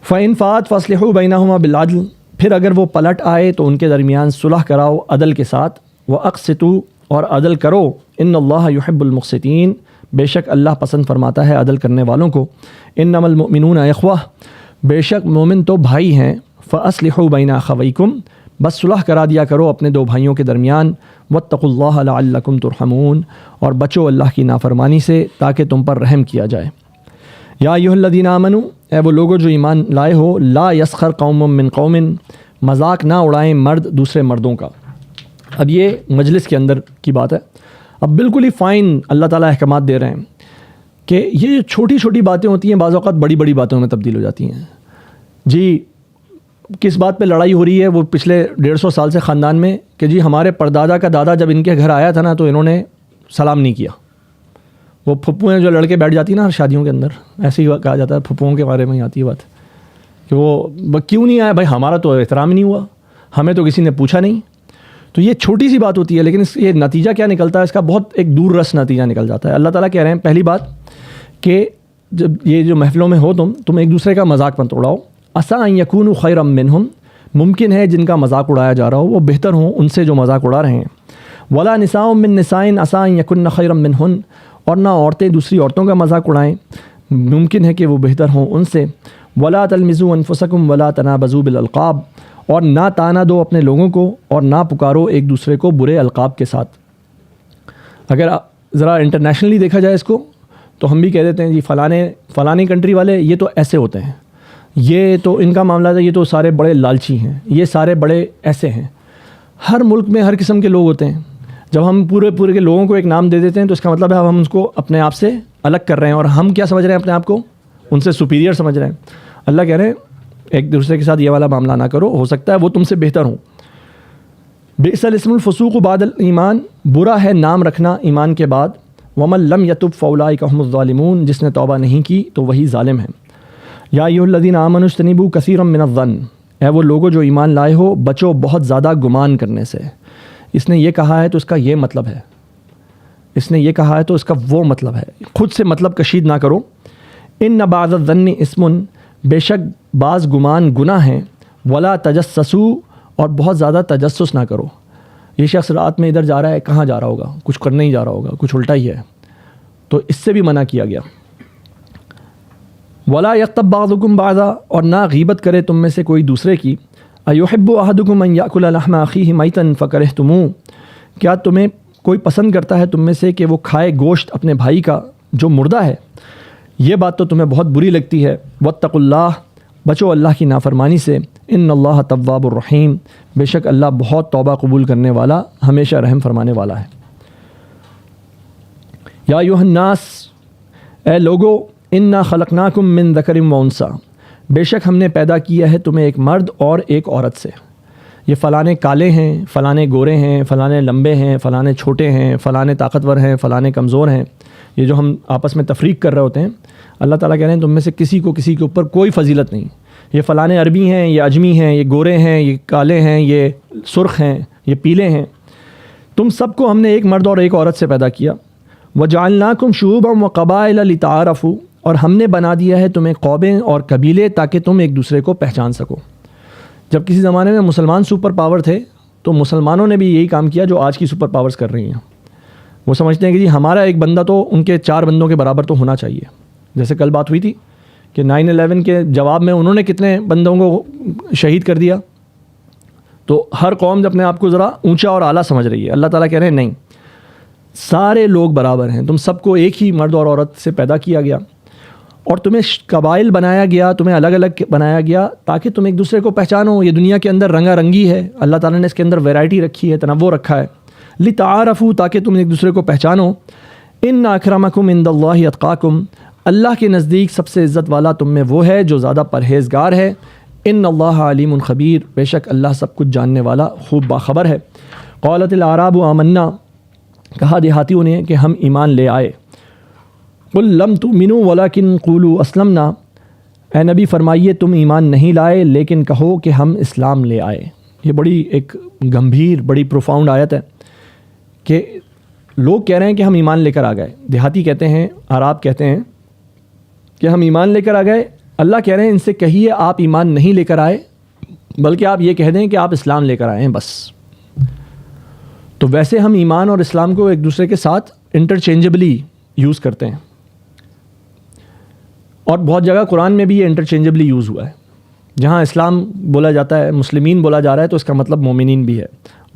فَإِن فَاءَتْ فَأَصْلِحُوا بَيْنَهُمَا بِالْعَدْلِ، پھر اگر وہ پلٹ آئے تو ان کے درمیان صلح کراؤ عدل کے ساتھ۔ وَأَقْسِطُوا، اور عدل کرو، إِنَّ اللَّهَ يُحِبُّ الْمُقْسِطِينَ، بے شک اللہ پسند فرماتا ہے عدل کرنے والوں کو۔ إِنَّمَا الْمُؤْمِنُونَ إِخْوَةٌ، بے شک مومن تو بھائی ہیں۔ فَأَصْلِحُوا بَيْنَ أَخَوَيْكُمْ، بس صلح کرا دیا کرو اپنے دو بھائیوں کے درمیان۔ وَاتَّقُوا اللَّهَ لَعَلَّكُمْ تُرْحَمُونَ، اور بچو اللہ کی نافرمانی سے تاکہ تم پر رحم کیا جائے۔ یا ایھا الذین آمنوا، اے وہ لوگوں جو ایمان لائے ہو، لا یسخر قوم من قوم، مذاق نہ اڑائیں مرد دوسرے مردوں کا۔ اب یہ مجلس کے اندر کی بات ہے، اب بالکل ہی فائن اللہ تعالیٰ احکامات دے رہے ہیں کہ یہ چھوٹی چھوٹی باتیں ہوتی ہیں بعض اوقات بڑی بڑی باتوں میں تبدیل ہو جاتی ہیں۔ جی کس بات پہ لڑائی ہو رہی ہے، وہ پچھلے 150 سال سے خاندان میں کہ جی ہمارے پردادا کا دادا جب ان کے گھر آیا تھا نا تو انہوں نے سلام نہیں کیا۔ وہ پھپھویں جو لڑکے بیٹھ جاتی ہیں نا شادیوں کے اندر، ایسے ہی کہا جاتا ہے، پھپھوؤں کے بارے میں ہی آتی ہے بات کہ وہ کیوں نہیں آیا، بھائی ہمارا تو احترام نہیں ہوا، ہمیں تو کسی نے پوچھا نہیں۔ تو یہ چھوٹی سی بات ہوتی ہے، لیکن یہ نتیجہ کیا نکلتا ہے اس کا بہت ایک دور رس نتیجہ نکل جاتا ہے. اللہ تعالیٰ کہہ رہے ہیں پہلی بات کہ جب یہ جو محفلوں میں ہو تم ایک دوسرے کا مذاق مت اڑاؤ. عسیٰ ان یکونوا خیرا منہم، ممکن ہے جن کا مذاق اڑایا جا رہا ہو وہ بہتر ہوں ان سے جو مذاق اڑا رہے ہیں. ولا نساء من نساء عسیٰ ان یکن خیرا منہن، اور نہ عورتیں دوسری عورتوں کا مذاق اڑائیں، ممکن ہے کہ وہ بہتر ہوں ان سے. ولا تلمزوا انفسکم ولا تنابزوا بالالقاب، اور نہ تانا دو اپنے لوگوں کو اور نہ پکارو ایک دوسرے کو برے القاب کے ساتھ. اگر ذرا انٹرنیشنلی دیکھا جائے اس کو تو ہم بھی کہہ دیتے ہیں جی فلانی کنٹری والے یہ تو ایسے ہوتے ہیں، یہ تو ان کا معاملہ ہے، یہ تو سارے بڑے لالچی ہیں، یہ سارے بڑے ایسے ہیں. ہر ملک میں ہر قسم کے لوگ ہوتے ہیں. جب ہم پورے کے لوگوں کو ایک نام دے دیتے ہیں تو اس کا مطلب ہے ہم اس کو اپنے آپ سے الگ کر رہے ہیں، اور ہم کیا سمجھ رہے ہیں اپنے آپ کو؟ ان سے سپیریئر سمجھ رہے ہیں. اللہ کہہ رہے ہیں ایک دوسرے کے ساتھ یہ والا معاملہ نہ کرو، ہو سکتا ہے وہ تم سے بہتر ہوں. بئس الاسم الفسوق بعد الایمان، برا ہے نام رکھنا ایمان کے بعد. ومن لم یتب فاولئک هم الظالمون، جس نے توبہ نہیں کی تو وہی ظالم ہیں. یا ایھا الذین آمنوا اجتنبوا کثیرا من الظن، اے وہ لوگوں جو ایمان لائے ہو بچو بہت زیادہ گمان کرنے سے. اس نے یہ کہا ہے تو اس کا یہ مطلب ہے، اس نے یہ کہا ہے تو اس کا وہ مطلب ہے. خود سے مطلب کشید نہ کرو. ان بعض الظن اسم، بے شک بعض گمان گناہ ہیں. ولا تجسسوا، اور بہت زیادہ تجسس نہ کرو. یہ شخص رات میں ادھر جا رہا ہے، کہاں جا رہا ہوگا؟ کچھ کرنے ہی جا رہا ہوگا، کچھ الٹا ہی ہے. تو اس سے بھی منع کیا گیا. ولا یغتب بعضکم بعضا، اور نہ غیبت کرے تم میں سے کوئی دوسرے کی. ایحب احدکم ان یاکل لحم اخیہ میتا فکرہتموہ، کیا تمہیں کوئی پسند کرتا ہے تم میں سے کہ وہ کھائے گوشت اپنے بھائی کا جو مردہ ہے؟ یہ بات تو تمہیں بہت بری لگتی ہے. واتقوا اللہ، بچو اللہ کی نافرمانی سے. ان اللہ تواب الرحیم، بے شک اللہ بہت توبہ قبول کرنے والا، ہمیشہ رحم فرمانے والا ہے. یا ایھا الناس، اے لوگو، انا خلقناکم من ذکر و انثی، بے شک ہم نے پیدا کیا ہے تمہیں ایک مرد اور ایک عورت سے. یہ فلانے کالے ہیں، فلانے گورے ہیں، فلانے لمبے ہیں، فلانے چھوٹے ہیں، فلانے طاقتور ہیں، فلانے کمزور ہیں. یہ جو ہم آپس میں تفریق کر رہے ہوتے ہیں، اللہ تعالیٰ کہہ رہے ہیں تم میں سے کسی کے اوپر کوئی فضیلت نہیں. یہ فلانے عربی ہیں، یہ عجمی ہیں، یہ گورے ہیں، یہ کالے ہیں، یہ سرخ ہیں، یہ پیلے ہیں. تم سب کو ہم نے ایک مرد اور ایک عورت سے پیدا کیا. وجعلناکم شعوبا وقبائل لتعارفوا، اور ہم نے بنا دیا ہے تمہیں قومیں اور قبیلے تاکہ تم ایک دوسرے کو پہچان سکو. جب کسی زمانے میں مسلمان سپر پاور تھے تو مسلمانوں نے بھی یہی کام کیا جو آج کی سپر پاورز کر رہی ہیں. وہ سمجھتے ہیں کہ جی ہمارا ایک بندہ تو ان کے 4 بندوں کے برابر تو ہونا چاہیے. جیسے کل بات ہوئی تھی کہ 9/11 کے جواب میں انہوں نے کتنے بندوں کو شہید کر دیا. تو ہر قوم اپنے آپ کو ذرا اونچا اور اعلیٰ سمجھ رہی ہے. اللہ تعالیٰ کہہ رہے ہیں نہیں، سارے لوگ برابر ہیں. تم سب کو ایک ہی مرد اور عورت سے پیدا کیا گیا، اور تمہیں قبائل بنایا گیا، تمہیں الگ الگ بنایا گیا تاکہ تم ایک دوسرے کو پہچانو. یہ دنیا کے اندر رنگا رنگی ہے، اللہ تعالیٰ نے اس کے اندر ویرائٹی رکھی ہے، تنوع رکھا ہے. لتعارفوا، تاکہ تم ایک دوسرے کو پہچانو. ان اکرمکم عند اللہ اتقاکم، اللہ کے نزدیک سب سے عزت والا تم میں وہ ہے جو زیادہ پرہیزگار ہے. ان اللہ علیم خبیر، بے شک اللہ سب کچھ جاننے والا، خوب باخبر ہے. قالت الاعراب آمنا، کہا دیہاتیوں نے کہ ہم ایمان لے آئے. قل لم تؤمنوا ولکن قولوا اسلمنا، اے نبی فرمائیے تم ایمان نہیں لائے لیکن کہو کہ ہم اسلام لے آئے. یہ بڑی ایک گمبھیر، بڑی پروفاؤنڈ آیت ہے کہ لوگ کہہ رہے ہیں کہ ہم ایمان لے کر آ گئے. دیہاتی کہتے ہیں، عرب کہتے ہیں کہ ہم ایمان لے کر آ گئے. اللہ کہہ رہے ہیں ان سے کہیے آپ ایمان نہیں لے کر آئے، بلکہ آپ یہ کہہ دیں کہ آپ اسلام لے کر آئے ہیں بس. تو ویسے ہم ایمان اور اسلام کو ایک دوسرے کے ساتھ انٹرچینجبلی یوز کرتے ہیں، اور بہت جگہ قرآن میں بھی یہ انٹرچینجبلی یوز ہوا ہے. جہاں اسلام بولا جاتا ہے، مسلمین بولا جا رہا ہے تو اس کا مطلب مومنین بھی ہے.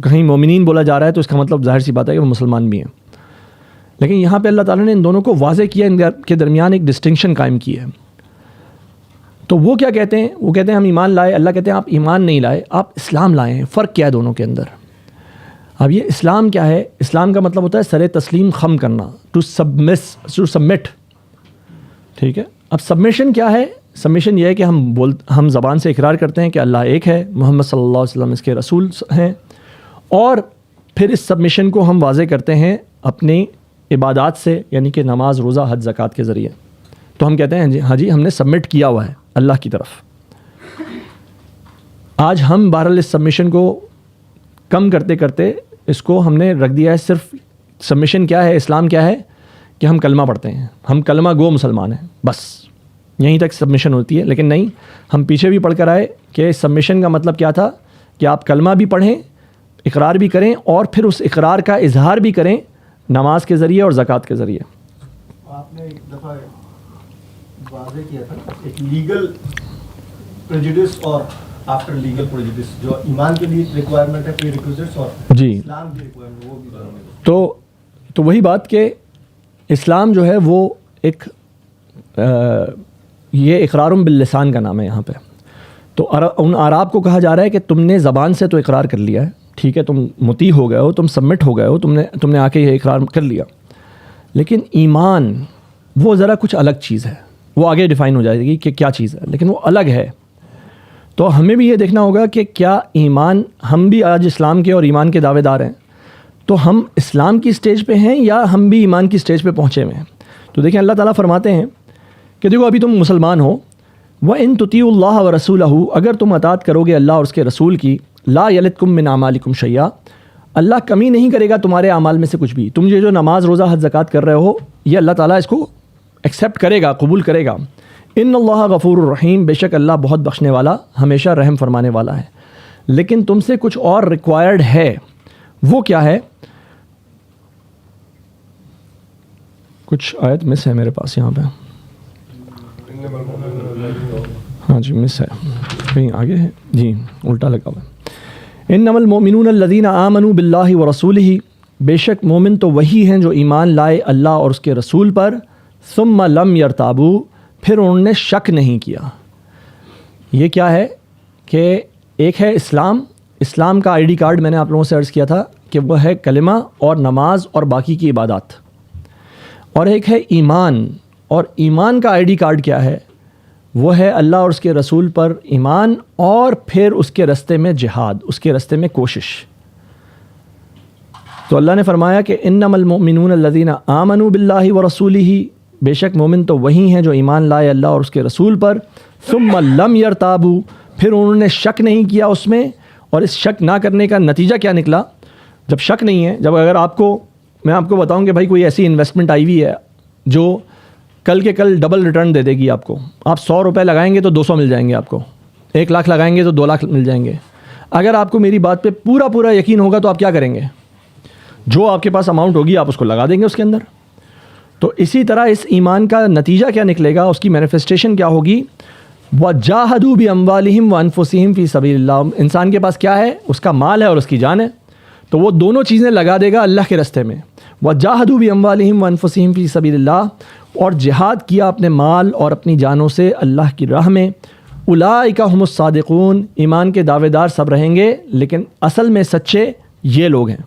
کہیں مومنین بولا جا رہا ہے تو اس کا مطلب ظاہر سی بات ہے کہ وہ مسلمان بھی ہیں. لیکن یہاں پہ اللہ تعالیٰ نے ان دونوں کو واضح کیا، ان کے درمیان ایک ڈسٹنکشن قائم کی ہے. تو وہ کیا کہتے ہیں؟ وہ کہتے ہیں ہم ایمان لائے. اللہ کہتے ہیں آپ ایمان نہیں لائے، آپ اسلام لائے ہیں. فرق کیا ہے دونوں کے اندر؟ اب یہ اسلام کیا ہے؟ اسلام کا مطلب ہوتا ہے سر تسلیم خم کرنا، ٹو سبمٹ. ٹھیک ہے. اب سبمیشن کیا ہے؟ سبمیشن یہ ہے کہ ہم زبان سے اقرار کرتے ہیں کہ اللہ ایک ہے، محمد صلی اللہ علیہ وسلم اس کے رسول ہیں، اور پھر اس سبمیشن کو ہم واضح کرتے ہیں اپنی عبادات سے، یعنی کہ نماز، روزہ، حج، زکوٰۃ کے ذریعے. تو ہم کہتے ہیں ہاں جی ہم نے سبمٹ کیا ہوا ہے اللہ کی طرف. آج ہم بہرحال اس سبمیشن کو کم کرتے کرتے اس کو ہم نے رکھ دیا ہے صرف سبمیشن کیا ہے، اسلام کیا ہے کہ ہم کلمہ پڑھتے ہیں، ہم کلمہ گو مسلمان ہیں، بس یہیں تک سبمیشن ہوتی ہے. لیکن نہیں، ہم پیچھے بھی پڑھ کر آئے کہ سبمیشن کا مطلب کیا تھا کہ آپ کلمہ بھی پڑھیں، اقرار بھی کریں، اور پھر اس اقرار کا اظہار بھی کریں نماز کے ذریعے اور زکوٰۃ کے ذریعے. آپ نے ایک دفعہ واضح کیا تھا ایک لیگل پریجوڈس اور آفٹر لیگل پریجوڈس، جو ایمان کے لیے ریکوائرمنٹ ہے پری ریکوزٹس اور جی، اسلام کی ریکوائرمنٹ، وہ بھی تو وہی بات کہ اسلام جو ہے وہ ایک یہ اقرار باللسان کا نام ہے یہاں پہ. تو ان اعراب کو کہا جا رہا ہے کہ تم نے زبان سے تو اقرار کر لیا ہے، ٹھیک ہے، تم مطیع ہو گئے ہو، تم سبمٹ ہو گئے ہو، تم نے آ کے یہ اقرار کر لیا، لیکن ایمان وہ ذرا کچھ الگ چیز ہے. وہ آگے ڈیفائن ہو جائے گی کہ کیا چیز ہے، لیکن وہ الگ ہے. تو ہمیں بھی یہ دیکھنا ہوگا کہ کیا ایمان، ہم بھی آج اسلام کے اور ایمان کے دعوے دار ہیں، تو ہم اسلام کی سٹیج پہ ہیں یا ہم بھی ایمان کی سٹیج پہ پہنچے ہوئے ہیں. تو دیکھیں اللہ تعالیٰ فرماتے ہیں کہ دیکھو ابھی تم مسلمان ہو، وَإِن تُطِيعُوا اللَّهَ وَرَسُولَهُ، اگر تم اطاعت کرو گے اللہ اور اس کے رسول کی، لا یلتکم من اعمالکم شیئا، اللہ کمی نہیں کرے گا تمہارے اعمال میں سے کچھ بھی. تم یہ جو نماز روزہ حج زکوٰۃ کر رہے ہو، یہ اللہ تعالیٰ اس کو ایکسیپٹ کرے گا، قبول کرے گا. ان اللہ غفور الرحیم، بے شک اللہ بہت بخشنے والا، ہمیشہ رحم فرمانے والا ہے. لیکن تم سے کچھ اور ریکوائرڈ ہے. وہ کیا ہے؟ کچھ آیت مس ہے میرے پاس یہاں پہ، ہاں جی مس ہے، کہیں آگے ہے جی، الٹا لگا ہوا ہے. انما المؤمنون الذین آمنوا باللہ ورسولہ، بے شک مومن تو وہی ہیں جو ایمان لائے اللہ اور اس کے رسول پر، ثم لم یرتابوا، پھر انہوں نے شک نہیں کیا. یہ کیا ہے کہ ایک ہے اسلام کا آئی ڈی کارڈ، میں نے آپ لوگوں سے عرض کیا تھا کہ وہ ہے کلمہ اور نماز اور باقی کی عبادات، اور ایک ہے ایمان. اور ایمان کا آئی ڈی کارڈ کیا ہے؟ وہ ہے اللہ اور اس کے رسول پر ایمان، اور پھر اس کے راستے میں جہاد، اس کے راستے میں کوشش. تو اللہ نے فرمایا کہ انما المؤمنون الذین آمنوا باللہ ورسولہ، بے شک مومن تو وہی ہیں جو ایمان لائے اللہ اور اس کے رسول پر، ثم لم یرتابوا، پھر انہوں نے شک نہیں کیا اس میں. اور اس شک نہ کرنے کا نتیجہ کیا نکلا؟ جب شک نہیں ہے، جب اگر میں آپ کو بتاؤں کہ بھائی کوئی ایسی انویسٹمنٹ آئی ہوئی ہے جو کل کے کل ڈبل ریٹرن دے دے گی آپ کو، آپ 100 روپے لگائیں گے تو 200 مل جائیں گے، آپ کو 1 لاکھ لگائیں گے تو 2 لاکھ مل جائیں گے. اگر آپ کو میری بات پہ پورا یقین ہوگا تو آپ کیا کریں گے؟ جو آپ کے پاس اماؤنٹ ہوگی آپ اس کو لگا دیں گے اس کے اندر. تو اسی طرح اس ایمان کا نتیجہ کیا نکلے گا، اس کی مینیفیسٹیشن کیا ہوگی؟ وَجَاهَدُوا بِأَمْوَالِهِمْ وَأَنفُسِهِمْ فِي سَبِيلِ اللَّهِ. انسان کے پاس کیا ہے؟ اس کا مال ہے اور اس کی جان ہے، تو وہ دونوں چیزیں لگا دے گا اللہ کے راستے میں. وَجَاهَدُوا بِأَمْوَالِهِمْ وَأَنفُسِهِمْ فِي سَبِيلِ اللَّهِ، اور جہاد کیا اپنے مال اور اپنی جانوں سے اللہ کی راہ میں. اولئک هم الصادقون، ایمان کے دعوے دار سب رہیں گے لیکن اصل میں سچے یہ لوگ ہیں.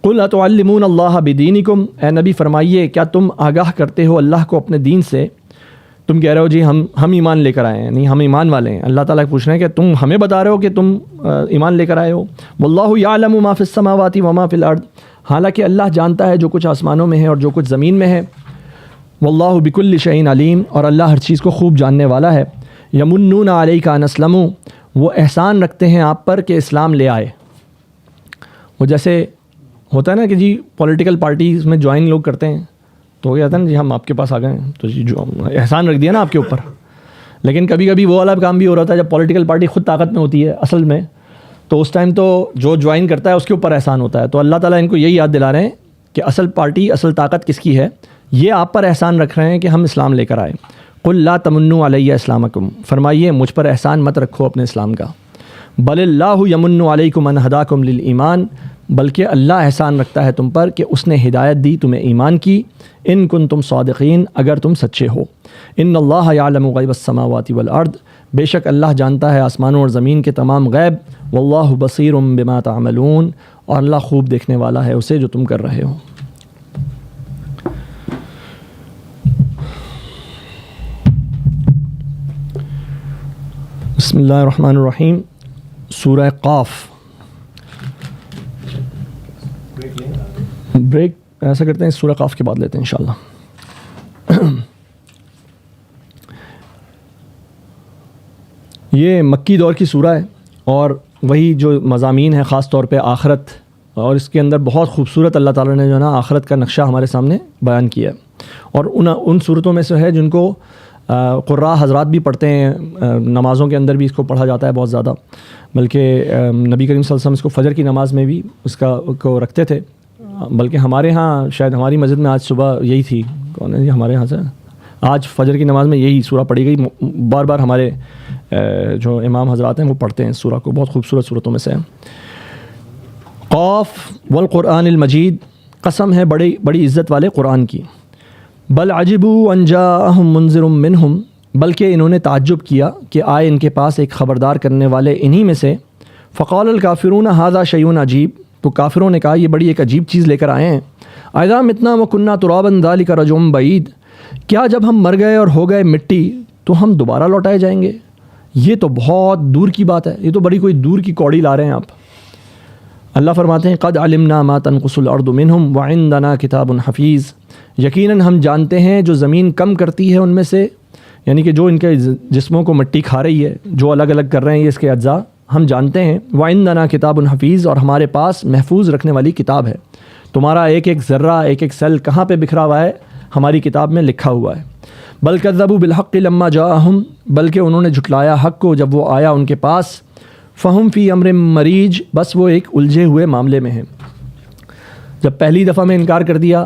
قل اتعلمون اللہ بدینکم، اے نبی فرمائیے کیا تم آگاہ کرتے ہو اللہ کو اپنے دین سے؟ تم کہہ رہے ہو جی ہم ایمان لے کر آئے ہیں، نہیں ہم ایمان والے ہیں. اللہ تعالیٰ پوچھ رہے ہیں کہ تم ہمیں بتا رہے ہو کہ تم ایمان لے کر آئے ہو. واللہ یعلم ما فی السماوات وما فی الارض، حالانکہ اللہ جانتا ہے جو کچھ آسمانوں میں ہے اور جو کچھ زمین میں ہے. واللہ بکل شیء علیم، اور اللہ ہر چیز کو خوب جاننے والا ہے. یمنون علیک ان اسلموا، وہ احسان رکھتے ہیں آپ پر کہ اسلام لے آئے. وہ جیسے ہوتا ہے نا کہ جی پولیٹیکل پارٹیز میں جوائن لوگ کرتے ہیں تو وہ کہتا ہے نا جی ہم آپ کے پاس آ گئے ہیں، تو جی جو احسان رکھ دیا نا آپ کے اوپر. لیکن کبھی کبھی وہ والا کام بھی ہو رہا ہے جب پولیٹیکل پارٹی خود طاقت میں ہوتی ہے اصل میں، تو اس ٹائم تو جو جوائن کرتا ہے اس کے اوپر احسان ہوتا ہے. تو اللہ تعالیٰ ان کو یہی یاد دلا رہے ہیں کہ اصل پارٹی، اصل طاقت کس کی ہے؟ یہ آپ پر احسان رکھ رہے ہیں کہ ہم اسلام لے کر آئے. قل لا تمنوا علی اسلامکم، فرمائیے مجھ پر احسان مت رکھو اپنے اسلام کا. بل اللہ یمن علیکم ان ہداکم للایمان، بلکہ اللہ احسان رکھتا ہے تم پر کہ اس نے ہدایت دی تمہیں ایمان کی. ان کنتم صادقین، اگر تم سچے ہو. ان اللہ یعلم غیب السماوات والارض، بے شک اللہ جانتا ہے آسمانوں اور زمین کے تمام غیب. واللہ بصیر بما تعملون، اور اللہ خوب دیکھنے والا ہے اسے جو تم کر رہے ہو. بسم اللہ الرحمن الرحیم. سورہ قاف. بریک ایسا کرتے ہیں سورہ قاف کے بعد لیتے ہیں انشاءاللہ. یہ مکی دور کی سورہ ہے اور وہی جو مضامین ہیں خاص طور پہ آخرت، اور اس کے اندر بہت خوبصورت اللہ تعالیٰ نے جو ہے نا آخرت کا نقشہ ہمارے سامنے بیان کیا ہے، اور ان صورتوں میں سے ہے جن کو قراء حضرات بھی پڑھتے ہیں، نمازوں کے اندر بھی اس کو پڑھا جاتا ہے بہت زیادہ، بلکہ نبی کریم صلی اللہ علیہ وسلم اس کو فجر کی نماز میں بھی اس کو رکھتے تھے، بلکہ ہمارے ہاں شاید ہماری مسجد میں آج صبح یہی تھی، کون ہے جی ہمارے ہاں سے آج فجر کی نماز میں یہی سورہ پڑھی گئی، بار بار ہمارے جو امام حضرات ہیں وہ پڑھتے ہیں اس سورہ کو، بہت خوبصورت صورتوں میں سے ہے۔ قاف والقرآن المجید، قسم ہے بڑی عزت والے قرآن کی۔ بل عجبوا ان جاءہم منذر منہم، بلکہ انہوں نے تعجب کیا کہ آئے ان کے پاس ایک خبردار کرنے والے انہی میں سے۔ فقال الکافرون ھذا شیء عجیب، تو کافروں نے کہا یہ بڑی ایک عجیب چیز لے کر آئے ہیں۔ اذا متنا وکنا ترابا ذلک رجع بعید، کیا جب ہم مر گئے اور ہو گئے مٹی تو ہم دوبارہ لوٹائے جائیں گے؟ یہ تو بہت دور کی بات ہے، یہ تو بڑی کوئی دور کی کوڑی لا رہے ہیں آپ۔ اللہ فرماتے ہیں قد علمنا ما تنقص الارض منہم وعندنا کتاب حفیظ، یقیناً ہم جانتے ہیں جو زمین کم کرتی ہے ان میں سے، یعنی کہ جو ان کے جسموں کو مٹی کھا رہی ہے، جو الگ الگ کر رہے ہیں یہ اس کے اجزاء، ہم جانتے ہیں۔ وعندنا کتاب حفیظ، اور ہمارے پاس محفوظ رکھنے والی کتاب ہے، تمہارا ایک ایک ذرہ ایک ایک سیل کہاں پہ بکھرا ہوا ہے ہماری کتاب میں لکھا ہوا ہے۔ بل کذبوا بالحق لما جاءہم، بلکہ انہوں نے جھٹلایا حق کو جب وہ آیا ان کے پاس۔ فہم فی امر مریج، بس وہ ایک الجھے ہوئے معاملے میں ہیں۔ جب پہلی دفعہ میں انکار کر دیا،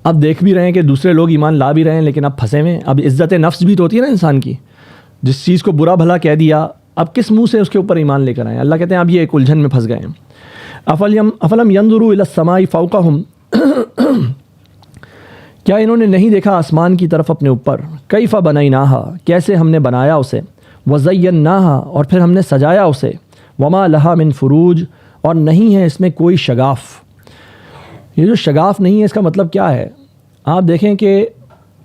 اب دیکھ بھی رہے ہیں کہ دوسرے لوگ ایمان لا بھی رہے ہیں، لیکن اب پھنسے ہوئے ہیں۔ اب عزت نفس بھی تو ہوتی ہے نا انسان کی، جس چیز کو برا بھلا کہہ دیا اب کس منہ سے اس کے اوپر ایمان لے کر آئیں؟ اللہ کہتے ہیں اب یہ ایک الجھن میں پھنس گئے ہیں۔ افلم ينظروا الى السماء فوقهم، کیا انہوں نے نہیں دیکھا آسمان کی طرف اپنے اوپر؟ کیف بنیناہا، کیسے ہم نے بنایا اسے، وزیناہا، اور پھر ہم نے سجایا اسے، وما لہا من فروج، اور نہیں ہے اس میں کوئی شگاف۔ یہ جو شگاف نہیں ہے اس کا مطلب کیا ہے؟ آپ دیکھیں کہ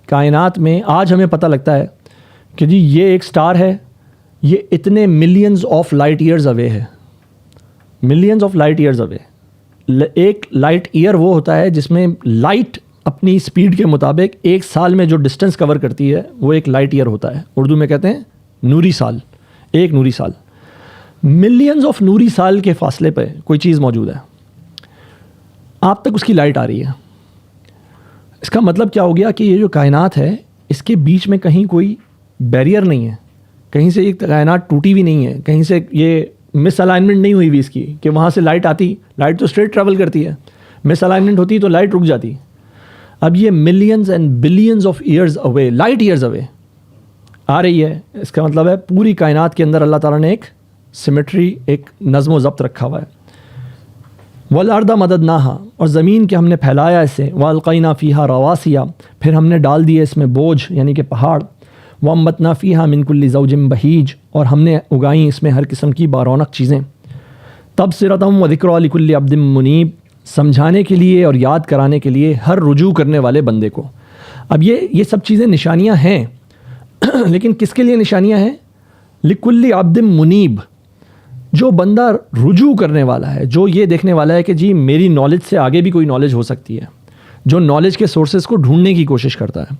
کائنات میں آج ہمیں پتہ لگتا ہے کہ جی یہ ایک سٹار ہے، یہ اتنے ملینز آف لائٹ ایئرز اوے ہے، ملینز آف لائٹ ایئرز اوے۔ ایک لائٹ ایئر وہ ہوتا ہے جس میں لائٹ اپنی سپیڈ کے مطابق ایک سال میں جو ڈسٹنس کور کرتی ہے وہ ایک لائٹ ایئر ہوتا ہے، اردو میں کہتے ہیں نوری سال، ایک نوری سال۔ ملینز آف نوری سال کے فاصلے پہ کوئی چیز موجود ہے، آپ تک اس کی لائٹ آ رہی ہے۔ اس کا مطلب کیا ہو گیا کہ یہ جو کائنات ہے اس کے بیچ میں کہیں کوئی بیریئر نہیں ہے، کہیں سے یہ کائنات ٹوٹی بھی نہیں ہے، کہیں سے یہ مس الائنمنٹ نہیں ہوئی بھی اس کی کہ وہاں سے لائٹ آتی، لائٹ تو اسٹریٹ ٹریول کرتی ہے، مس الائنمنٹ ہوتی تو لائٹ رک جاتی۔ اب یہ millions and billions of years away, light years away آ رہی ہے، اس کا مطلب ہے پوری کائنات کے اندر اللہ تعالیٰ نے ایک سیمیٹری، ایک نظم و ضبط رکھا ہوا ہے۔ والارض مددناہا، اور زمین کے ہم نے پھیلایا اسے، والقینا فیہا رواسیا، پھر ہم نے ڈال دیے اس میں بوجھ یعنی کہ پہاڑ، وانبتنا فیہا من کل زوج بہیج، اور ہم نے اگائیں اس میں ہر قسم کی بارونق چیزیں، تبصرۃ و ذکریٰ لکل عبد منیب، سمجھانے کے لیے اور یاد کرانے کے لیے ہر رجوع کرنے والے بندے کو۔ اب یہ سب چیزیں نشانیاں ہیں، لیکن کس کے لیے نشانیاں ہیں؟ لکل عبد منیب، جو بندہ رجوع کرنے والا ہے، جو یہ دیکھنے والا ہے کہ جی میری نالج سے آگے بھی کوئی نالج ہو سکتی ہے، جو نالج کے سورسز کو ڈھونڈنے کی کوشش کرتا ہے۔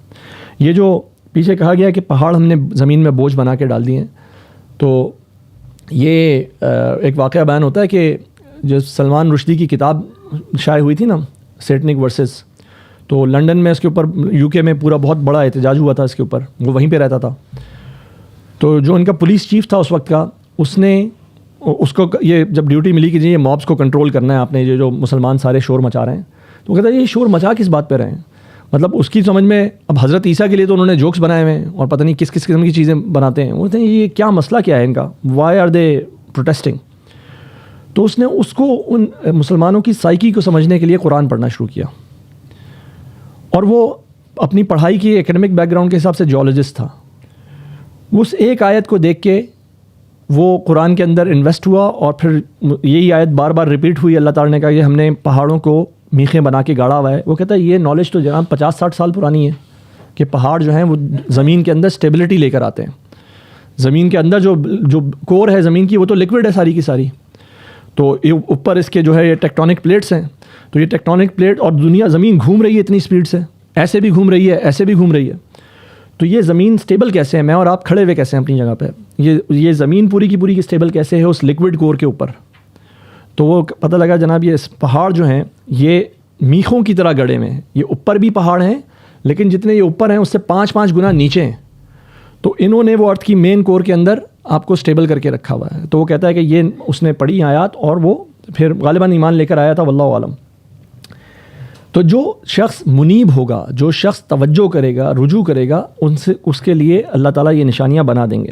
یہ جو پیچھے کہا گیا کہ پہاڑ ہم نے زمین میں بوجھ بنا کے ڈال دیے ہیں، تو یہ ایک واقعہ بیان ہوتا ہے کہ جو سلمان رشدی کی کتاب شائع ہوئی تھی نا سیٹنک ورسز، تو لنڈن میں اس کے اوپر، یو کے میں پورا بہت بڑا احتجاج ہوا تھا اس کے اوپر، وہ وہیں پہ رہتا تھا۔ تو جو ان کا پولیس چیف تھا اس وقت کا، اس کو یہ جب ڈیوٹی ملی کہ جی یہ مابس کو کنٹرول کرنا ہے آپ نے، یہ جو مسلمان سارے شور مچا رہے ہیں، تو وہ کہتا ہے یہ شور مچا کس بات پہ رہے ہیں؟ مطلب اس کی سمجھ میں اب حضرت عیسیٰ کے لیے تو انہوں نے جوکس بنائے ہوئے ہیں اور پتہ نہیں کس کس قسم کی چیزیں بناتے ہیں، وہ کہتے ہیں یہ کیا مسئلہ کیا ہے ان کا، وائی آر دے پروٹیسٹنگ؟ تو اس نے اس کو ان مسلمانوں کی سائیکی کو سمجھنے کے لیے قرآن پڑھنا شروع کیا، اور وہ اپنی پڑھائی کی ایکڈمک بیک گراؤنڈ کے حساب سے جیولوجسٹ تھا۔ اس ایک آیت کو دیکھ کے وہ قرآن کے اندر انویسٹ ہوا، اور پھر یہی آیت بار بار ریپیٹ ہوئی، اللہ تعالیٰ نے کہا کہ ہم نے پہاڑوں کو میخیں بنا کے گاڑا ہوا ہے۔ وہ کہتا ہے یہ نالج تو جناب 50-60 سال پرانی ہے کہ پہاڑ جو ہیں وہ زمین کے اندر اسٹیبلٹی لے کر آتے ہیں، زمین کے اندر جو کور ہے زمین کی وہ تو لکوڈ ہے ساری کی ساری، تو اوپر اس کے جو ہے یہ ٹیکٹونک پلیٹس ہیں، تو یہ ٹیکٹونک پلیٹ اور دنیا زمین گھوم رہی ہے اتنی سپیڈ سے، ایسے بھی گھوم رہی ہے ایسے بھی گھوم رہی ہے، تو یہ زمین سٹیبل کیسے ہے، میں اور آپ کھڑے ہوئے کیسے ہیں اپنی جگہ پہ؟ یہ زمین پوری کی پوری اسٹیبل کیسے ہے اس لکوڈ کور کے اوپر. تو وہ پتہ لگا جناب یہ پہاڑ جو ہیں یہ میخوں کی طرح گڑے میں ہیں. یہ اوپر بھی پہاڑ ہیں لیکن جتنے یہ اوپر ہیں اس سے 5 گنا نیچے ہیں. تو انہوں نے وہ ارتھ کی مین کور کے اندر آپ کو اسٹیبل کر کے رکھا ہوا ہے. تو وہ کہتا ہے کہ یہ اس نے پڑھی آیات اور وہ پھر غالباً ایمان لے کر آیا تھا، واللہ عالم. تو جو شخص منیب ہوگا، جو شخص توجہ کرے گا، رجوع کرے گا، اس کے لیے اللہ تعالیٰ یہ نشانیاں بنا دیں گے.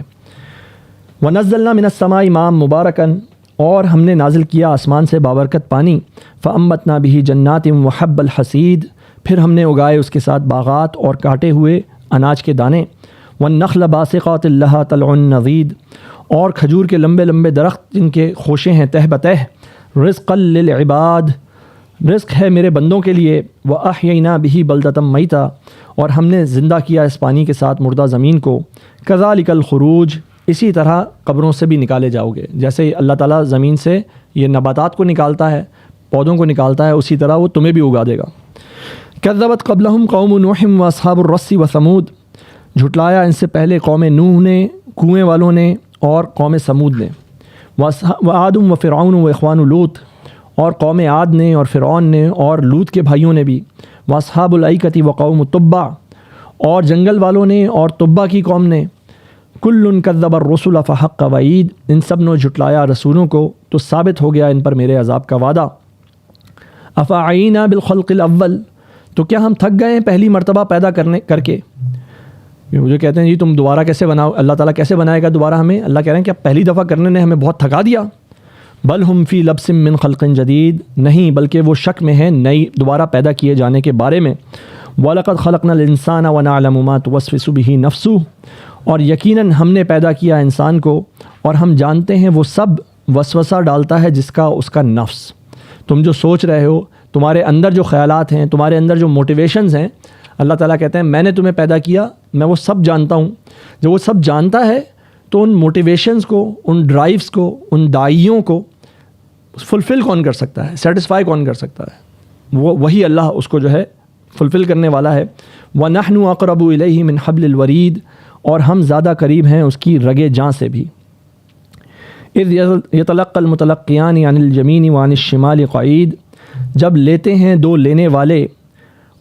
وَنَزَّلْنَا مِنَ السَّمَاءِ مَاءً مُبَارَكًا، اور ہم نے نازل کیا آسمان سے بابرکت پانی. فَأَنبَتْنَا بِهِ جَنَّاتٍ وَحَبَّ الْحَصِيدِ، پھر ہم نے اگائے اس کے ساتھ باغات اور کاٹے ہوئے اناج کے دانے. وَالنَّخْلَ بَاسِقَاتٍ لَهَا طَلْعٌ نَضِيدٌ، اور کھجور کے لمبے لمبے درخت جن کے خوشے ہیں تہ بتہ. رزقا للعباد، رزق ہے میرے بندوں کے لیے. وَأَحْيَيْنَا بِهِ بَلْدَةً مَيْتًا، اور ہم نے زندہ کیا اس پانی کے ساتھ مردہ زمین کو. كَذَلِكَ الْخُرُوجُ، اسی طرح قبروں سے بھی نکالے جاؤ گے. جیسے اللہ تعالیٰ زمین سے یہ نباتات کو نکالتا ہے، پودوں کو نکالتا ہے، اسی طرح وہ تمہیں بھی اگا دے گا. كَذَّبَتْ قَبْلَهُمْ قَوْمُ نُوحٍ وَأَصْحَابُ الرَّسِّ وَثَمُودَ، جھٹلایا ان سے پہلے قوم نوح نے، کنویں والوں نے، اور قوم سمود نے. وعاد وفرعون واخوان لوط، اور قوم عاد نے اور فرعون نے اور لوط کے بھائیوں نے بھی. واصحاب الایکۃ وقوم تبع، اور جنگل والوں نے اور تبع کی قوم نے. کل کذب الرسل فحق وعید، ان سب نے جھٹلایا رسولوں کو تو ثابت ہو گیا ان پر میرے عذاب کا وعدہ. افعینا بالخلق الاول، تو کیا ہم تھک گئے ہیں پہلی مرتبہ پیدا کر کے. مجھے کہتے ہیں جی تم دوبارہ کیسے بناؤ، اللہ تعالیٰ کیسے بنائے گا دوبارہ ہمیں. اللہ کہہ رہے ہیں کہ پہلی دفعہ کرنے نے ہمیں بہت تھکا دیا. بل ہم فی لبس من خلق جدید، نہیں بلکہ وہ شک میں ہیں نئی دوبارہ پیدا کیے جانے کے بارے میں. وَلَقَدْ خَلَقْنَا الْإِنسَانَ وَنَعْلَمُ مَا تُوَسْوِسُ بِهِ نَفْسُهُ، اور یقیناً ہم نے پیدا کیا انسان کو اور ہم جانتے ہیں وہ سب وسوسہ ڈالتا ہے جس کا اس کا نفس. تم جو سوچ رہے ہو، تمہارے اندر جو خیالات ہیں، تمہارے اندر جو موٹیویشنز ہیں، اللہ تعالیٰ کہتے ہیں میں نے تمہیں پیدا کیا، میں وہ سب جانتا ہوں. جب وہ سب جانتا ہے تو ان موٹیویشنز کو، ان ڈرائیوز کو، ان داعیوں کو فلفل کون کر سکتا ہے، سیٹسفائی کون کر سکتا ہے؟ وہی اللہ اس کو جو ہے فلفل کرنے والا ہے. وَنَحْنُ أَقْرَبُ إِلَيْهِ مِنْ حَبْلِ الْوَرِيدِ، اور ہم زیادہ قریب ہیں اس کی رگے جاں سے بھی. اِذْ يَتَلَقَّى الْمُتَلَقِّيَانِ عَنِ الْيَمِينِ وَعَنِ الشِّمَالِ قَعِيدٌ، جب لیتے ہیں دو لینے والے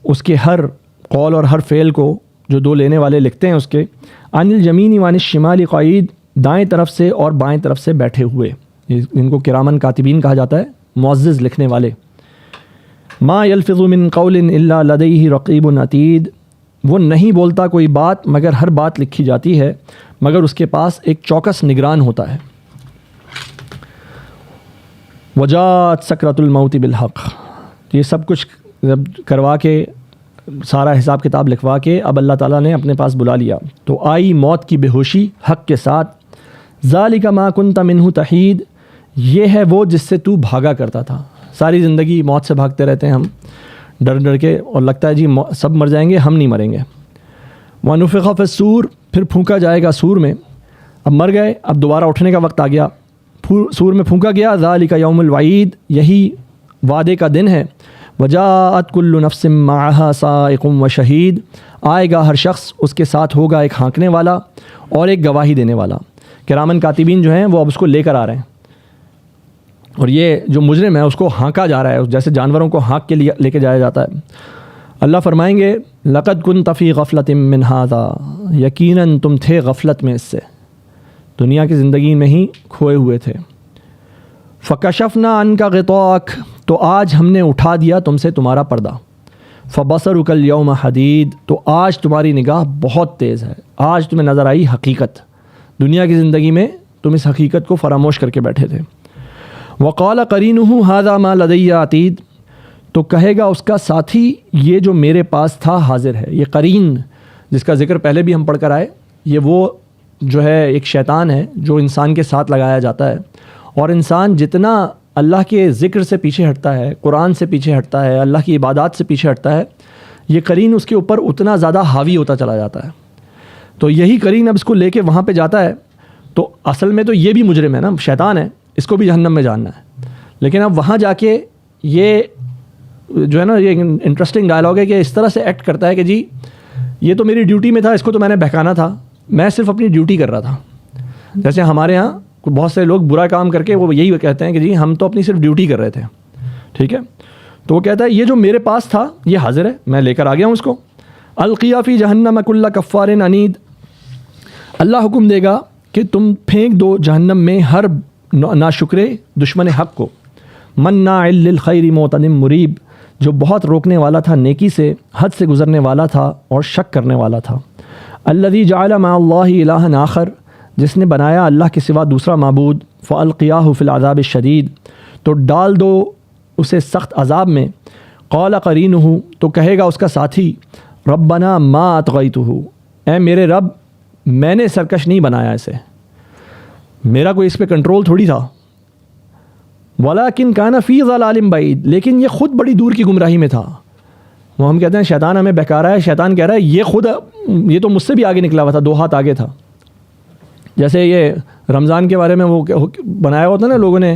اس کے ہر قول اور ہر فعل کو، جو دو لینے والے لکھتے ہیں اس کے. عن الجمین وعن الشمال قعید، دائیں طرف سے اور بائیں طرف سے بیٹھے ہوئے، ان کو کرامن کاتبین کہا جاتا ہے، معزز لکھنے والے. ما یلفظ من قول الا لدیہ رقیب عتید، وہ نہیں بولتا کوئی بات مگر ہر بات لکھی جاتی ہے، مگر اس کے پاس ایک چوکس نگران ہوتا ہے. وجاءت سکرۃ الموت بالحق، یہ سب کچھ کروا کے، سارا حساب کتاب لکھوا کے اب اللہ تعالیٰ نے اپنے پاس بلا لیا تو آئی موت کی بے ہوشی حق کے ساتھ. ذالک ما کنت منہ تحید، یہ ہے وہ جس سے تو بھاگا کرتا تھا. ساری زندگی موت سے بھاگتے رہتے ہیں ہم ڈر ڈر کے، اور لگتا ہے جی سب مر جائیں گے، ہم نہیں مریں گے. ونفخ فی الصور، پھر پھونکا جائے گا سور میں. اب مر گئے، اب دوبارہ اٹھنے کا وقت آ گیا، سور میں پھونکا گیا. ذالک یوم الوعید، یہی وعدے کا دن ہے. وجاءت کل نفس معها سائق وشہید، آئے گا ہر شخص، اس کے ساتھ ہوگا ایک ہانکنے والا اور ایک گواہی دینے والا. کرامن کاتبین جو ہیں وہ اب اس کو لے کر آ رہے ہیں، اور یہ جو مجرم ہے اس کو ہانکا جا رہا ہے، جیسے جانوروں کو ہانک کے لے کے جایا جاتا ہے. اللہ فرمائیں گے لقد كنت فی غفلۃ من ھذا، یقیناً تم تھے غفلت میں اس سے، دنیا کی زندگی میں ہی کھوئے ہوئے تھے. فکشفنا عنک غطاءک، تو آج ہم نے اٹھا دیا تم سے تمہارا پردہ. فبصرک اليوم حدید، تو آج تمہاری نگاہ بہت تیز ہے، آج تمہیں نظر آئی حقیقت. دنیا کی زندگی میں تم اس حقیقت کو فراموش کر کے بیٹھے تھے. وقال قرینہ ھذا ما لدی عتید، تو کہے گا اس کا ساتھی یہ جو میرے پاس تھا حاضر ہے. یہ قرین جس کا ذکر پہلے بھی ہم پڑھ کر آئے، یہ وہ جو ہے ایک شیطان ہے جو انسان کے ساتھ لگایا جاتا ہے، اور انسان جتنا اللہ کے ذکر سے پیچھے ہٹتا ہے، قرآن سے پیچھے ہٹتا ہے، اللہ کی عبادات سے پیچھے ہٹتا ہے، یہ قرین اس کے اوپر اتنا زیادہ حاوی ہوتا چلا جاتا ہے. تو یہی قرین اب اس کو لے کے وہاں پہ جاتا ہے. تو اصل میں تو یہ بھی مجرم ہے نا، شیطان ہے، اس کو بھی جہنم میں جاننا ہے. لیکن اب وہاں جا کے یہ جو ہے نا، یہ انٹرسٹنگ ڈائلاگ ہے کہ اس طرح سے ایکٹ کرتا ہے کہ جی یہ تو میری ڈیوٹی میں تھا، اس کو تو میں نے بہکانا تھا، میں صرف اپنی ڈیوٹی کر رہا تھا. جیسے ہمارے ہاں بہت سے لوگ برا کام کر کے وہ یہی کہتے ہیں کہ جی ہم تو اپنی صرف ڈیوٹی کر رہے تھے, ٹھیک ہے. تو وہ کہتا ہے یہ جو میرے پاس تھا یہ حاضر ہے, میں لے کر آ گیا ہوں اس کو. القیا فی جہنم کل کفار عنید, اللہ حکم دے گا کہ تم پھینک دو جہنم میں ہر ناشکرے دشمن حق کو. مناع للخیر معتد مریب, جو بہت روکنے والا تھا نیکی سے, حد سے گزرنے والا تھا اور شک کرنے والا تھا. الذی جعل مع اللہ الہا آخر, جس نے بنایا اللہ کے سوا دوسرا معبود. فالقیاہ فی العذاب الشدید, تو ڈال دو اسے سخت عذاب میں. قال قرینہ, تو کہے گا اس کا ساتھی, ربنا ما اطغیتہ, اے میرے رب میں نے سرکش نہیں بنایا اسے, میرا کوئی اس پہ کنٹرول تھوڑی تھا. ولیکن کان فی ضلال بعید, لیکن یہ خود بڑی دور کی گمراہی میں تھا. وہ ہم کہتے ہیں شیطان ہمیں بہکا رہا ہے, شیطان کہہ رہا ہے یہ تو مجھ سے بھی آگے نکلا ہوا تھا, 2 ہاتھ آگے تھا. جیسے یہ رمضان کے بارے میں وہ بنایا ہوتا نا لوگوں نے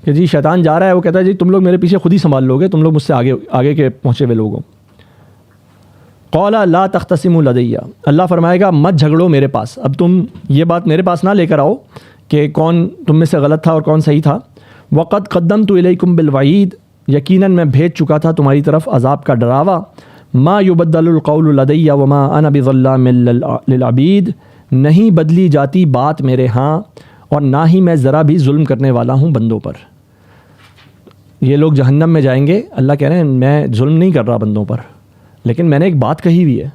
کہ جی شیطان جا رہا ہے, وہ کہتا ہے جی تم لوگ میرے پیچھے خود ہی سنبھال لوگے, تم لوگ مجھ سے آگے کے پہنچے ہوئے لوگوں. قال لا تختصموا لدی, اللہ فرمائے گا مت جھگڑو میرے پاس, اب تم یہ بات میرے پاس نہ لے کر آؤ کہ کون تم میں سے غلط تھا اور کون صحیح تھا. وقد قدمت الیکم بالوعید, یقیناً میں بھیج چکا تھا تمہاری طرف عذاب کا ڈراوا. ما یبدل القول لدی وما انا بظلام للعبید, نہیں بدلی جاتی بات میرے ہاں اور نہ ہی میں ذرا بھی ظلم کرنے والا ہوں بندوں پر. یہ لوگ جہنم میں جائیں گے, اللہ کہہ رہے ہیں میں ظلم نہیں کر رہا بندوں پر, لیکن میں نے ایک بات کہی ہوئی ہے,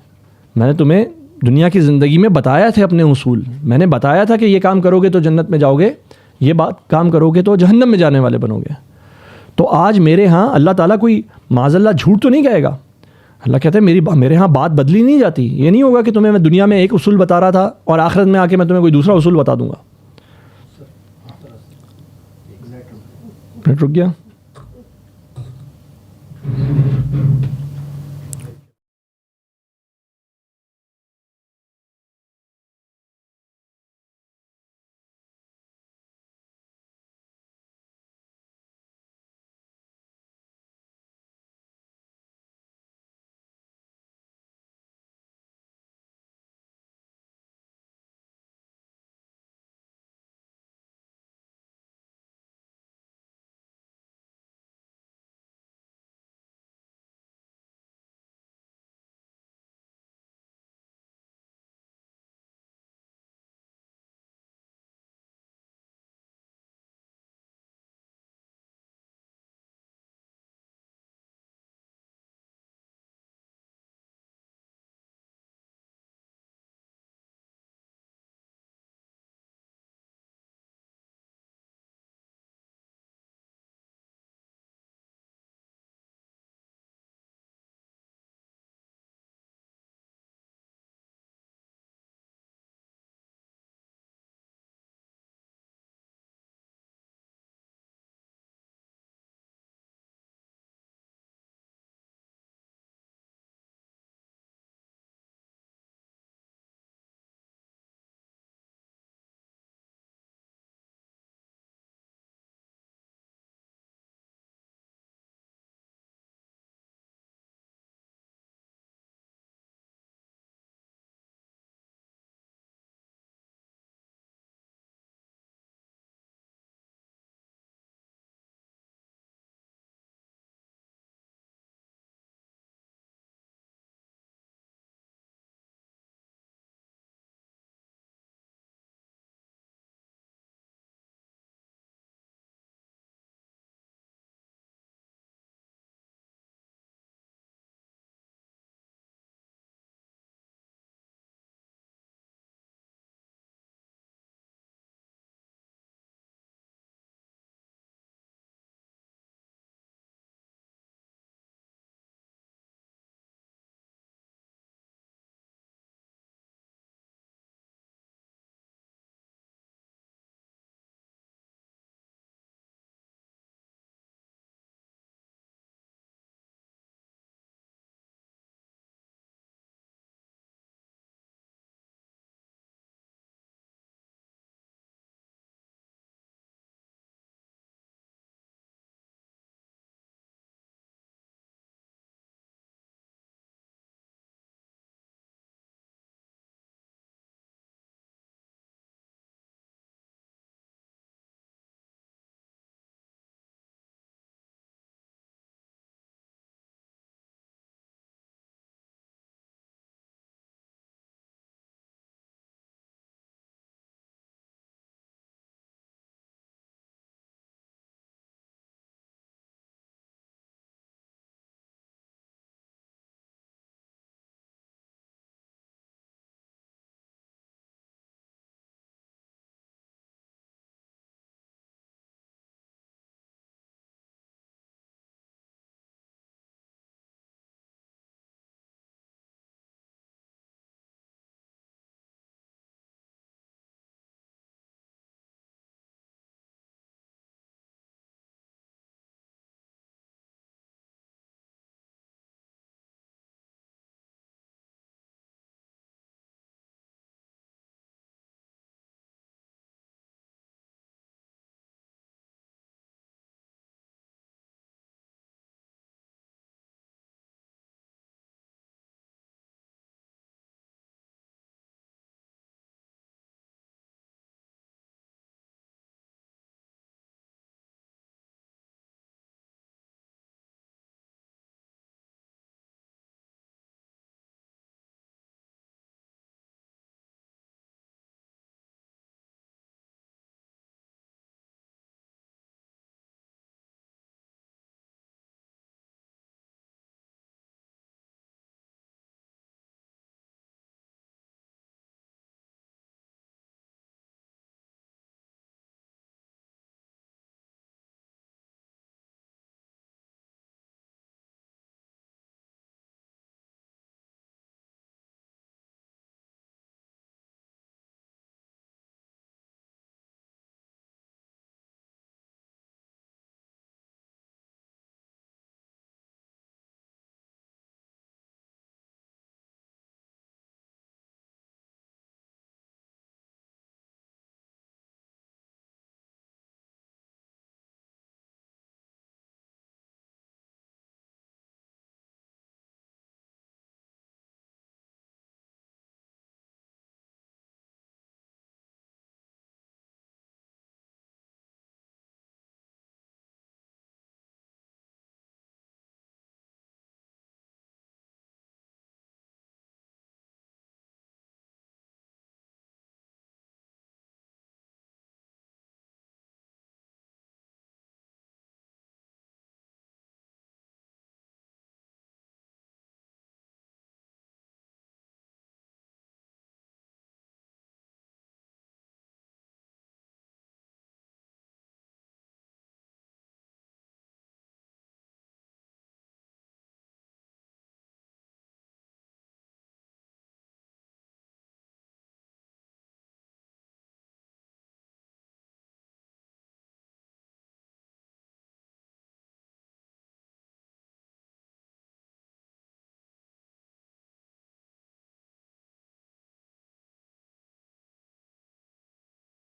میں نے تمہیں دنیا کی زندگی میں بتایا تھے اپنے اصول, میں نے بتایا تھا کہ یہ کام کرو گے تو جنت میں جاؤ گے, یہ بات کام کرو گے تو جہنم میں جانے والے بنو گے. تو آج میرے ہاں اللہ تعالیٰ کوئی معاذ اللہ جھوٹ تو نہیں کہے گا. اللہ کہتے ہیں میرے ہاں بات بدلی نہیں جاتی. یہ نہیں ہوگا کہ تمہیں میں دنیا میں ایک اصول بتا رہا تھا اور آخرت میں آ کے میں تمہیں کوئی دوسرا اصول بتا دوں گا. رک گیا.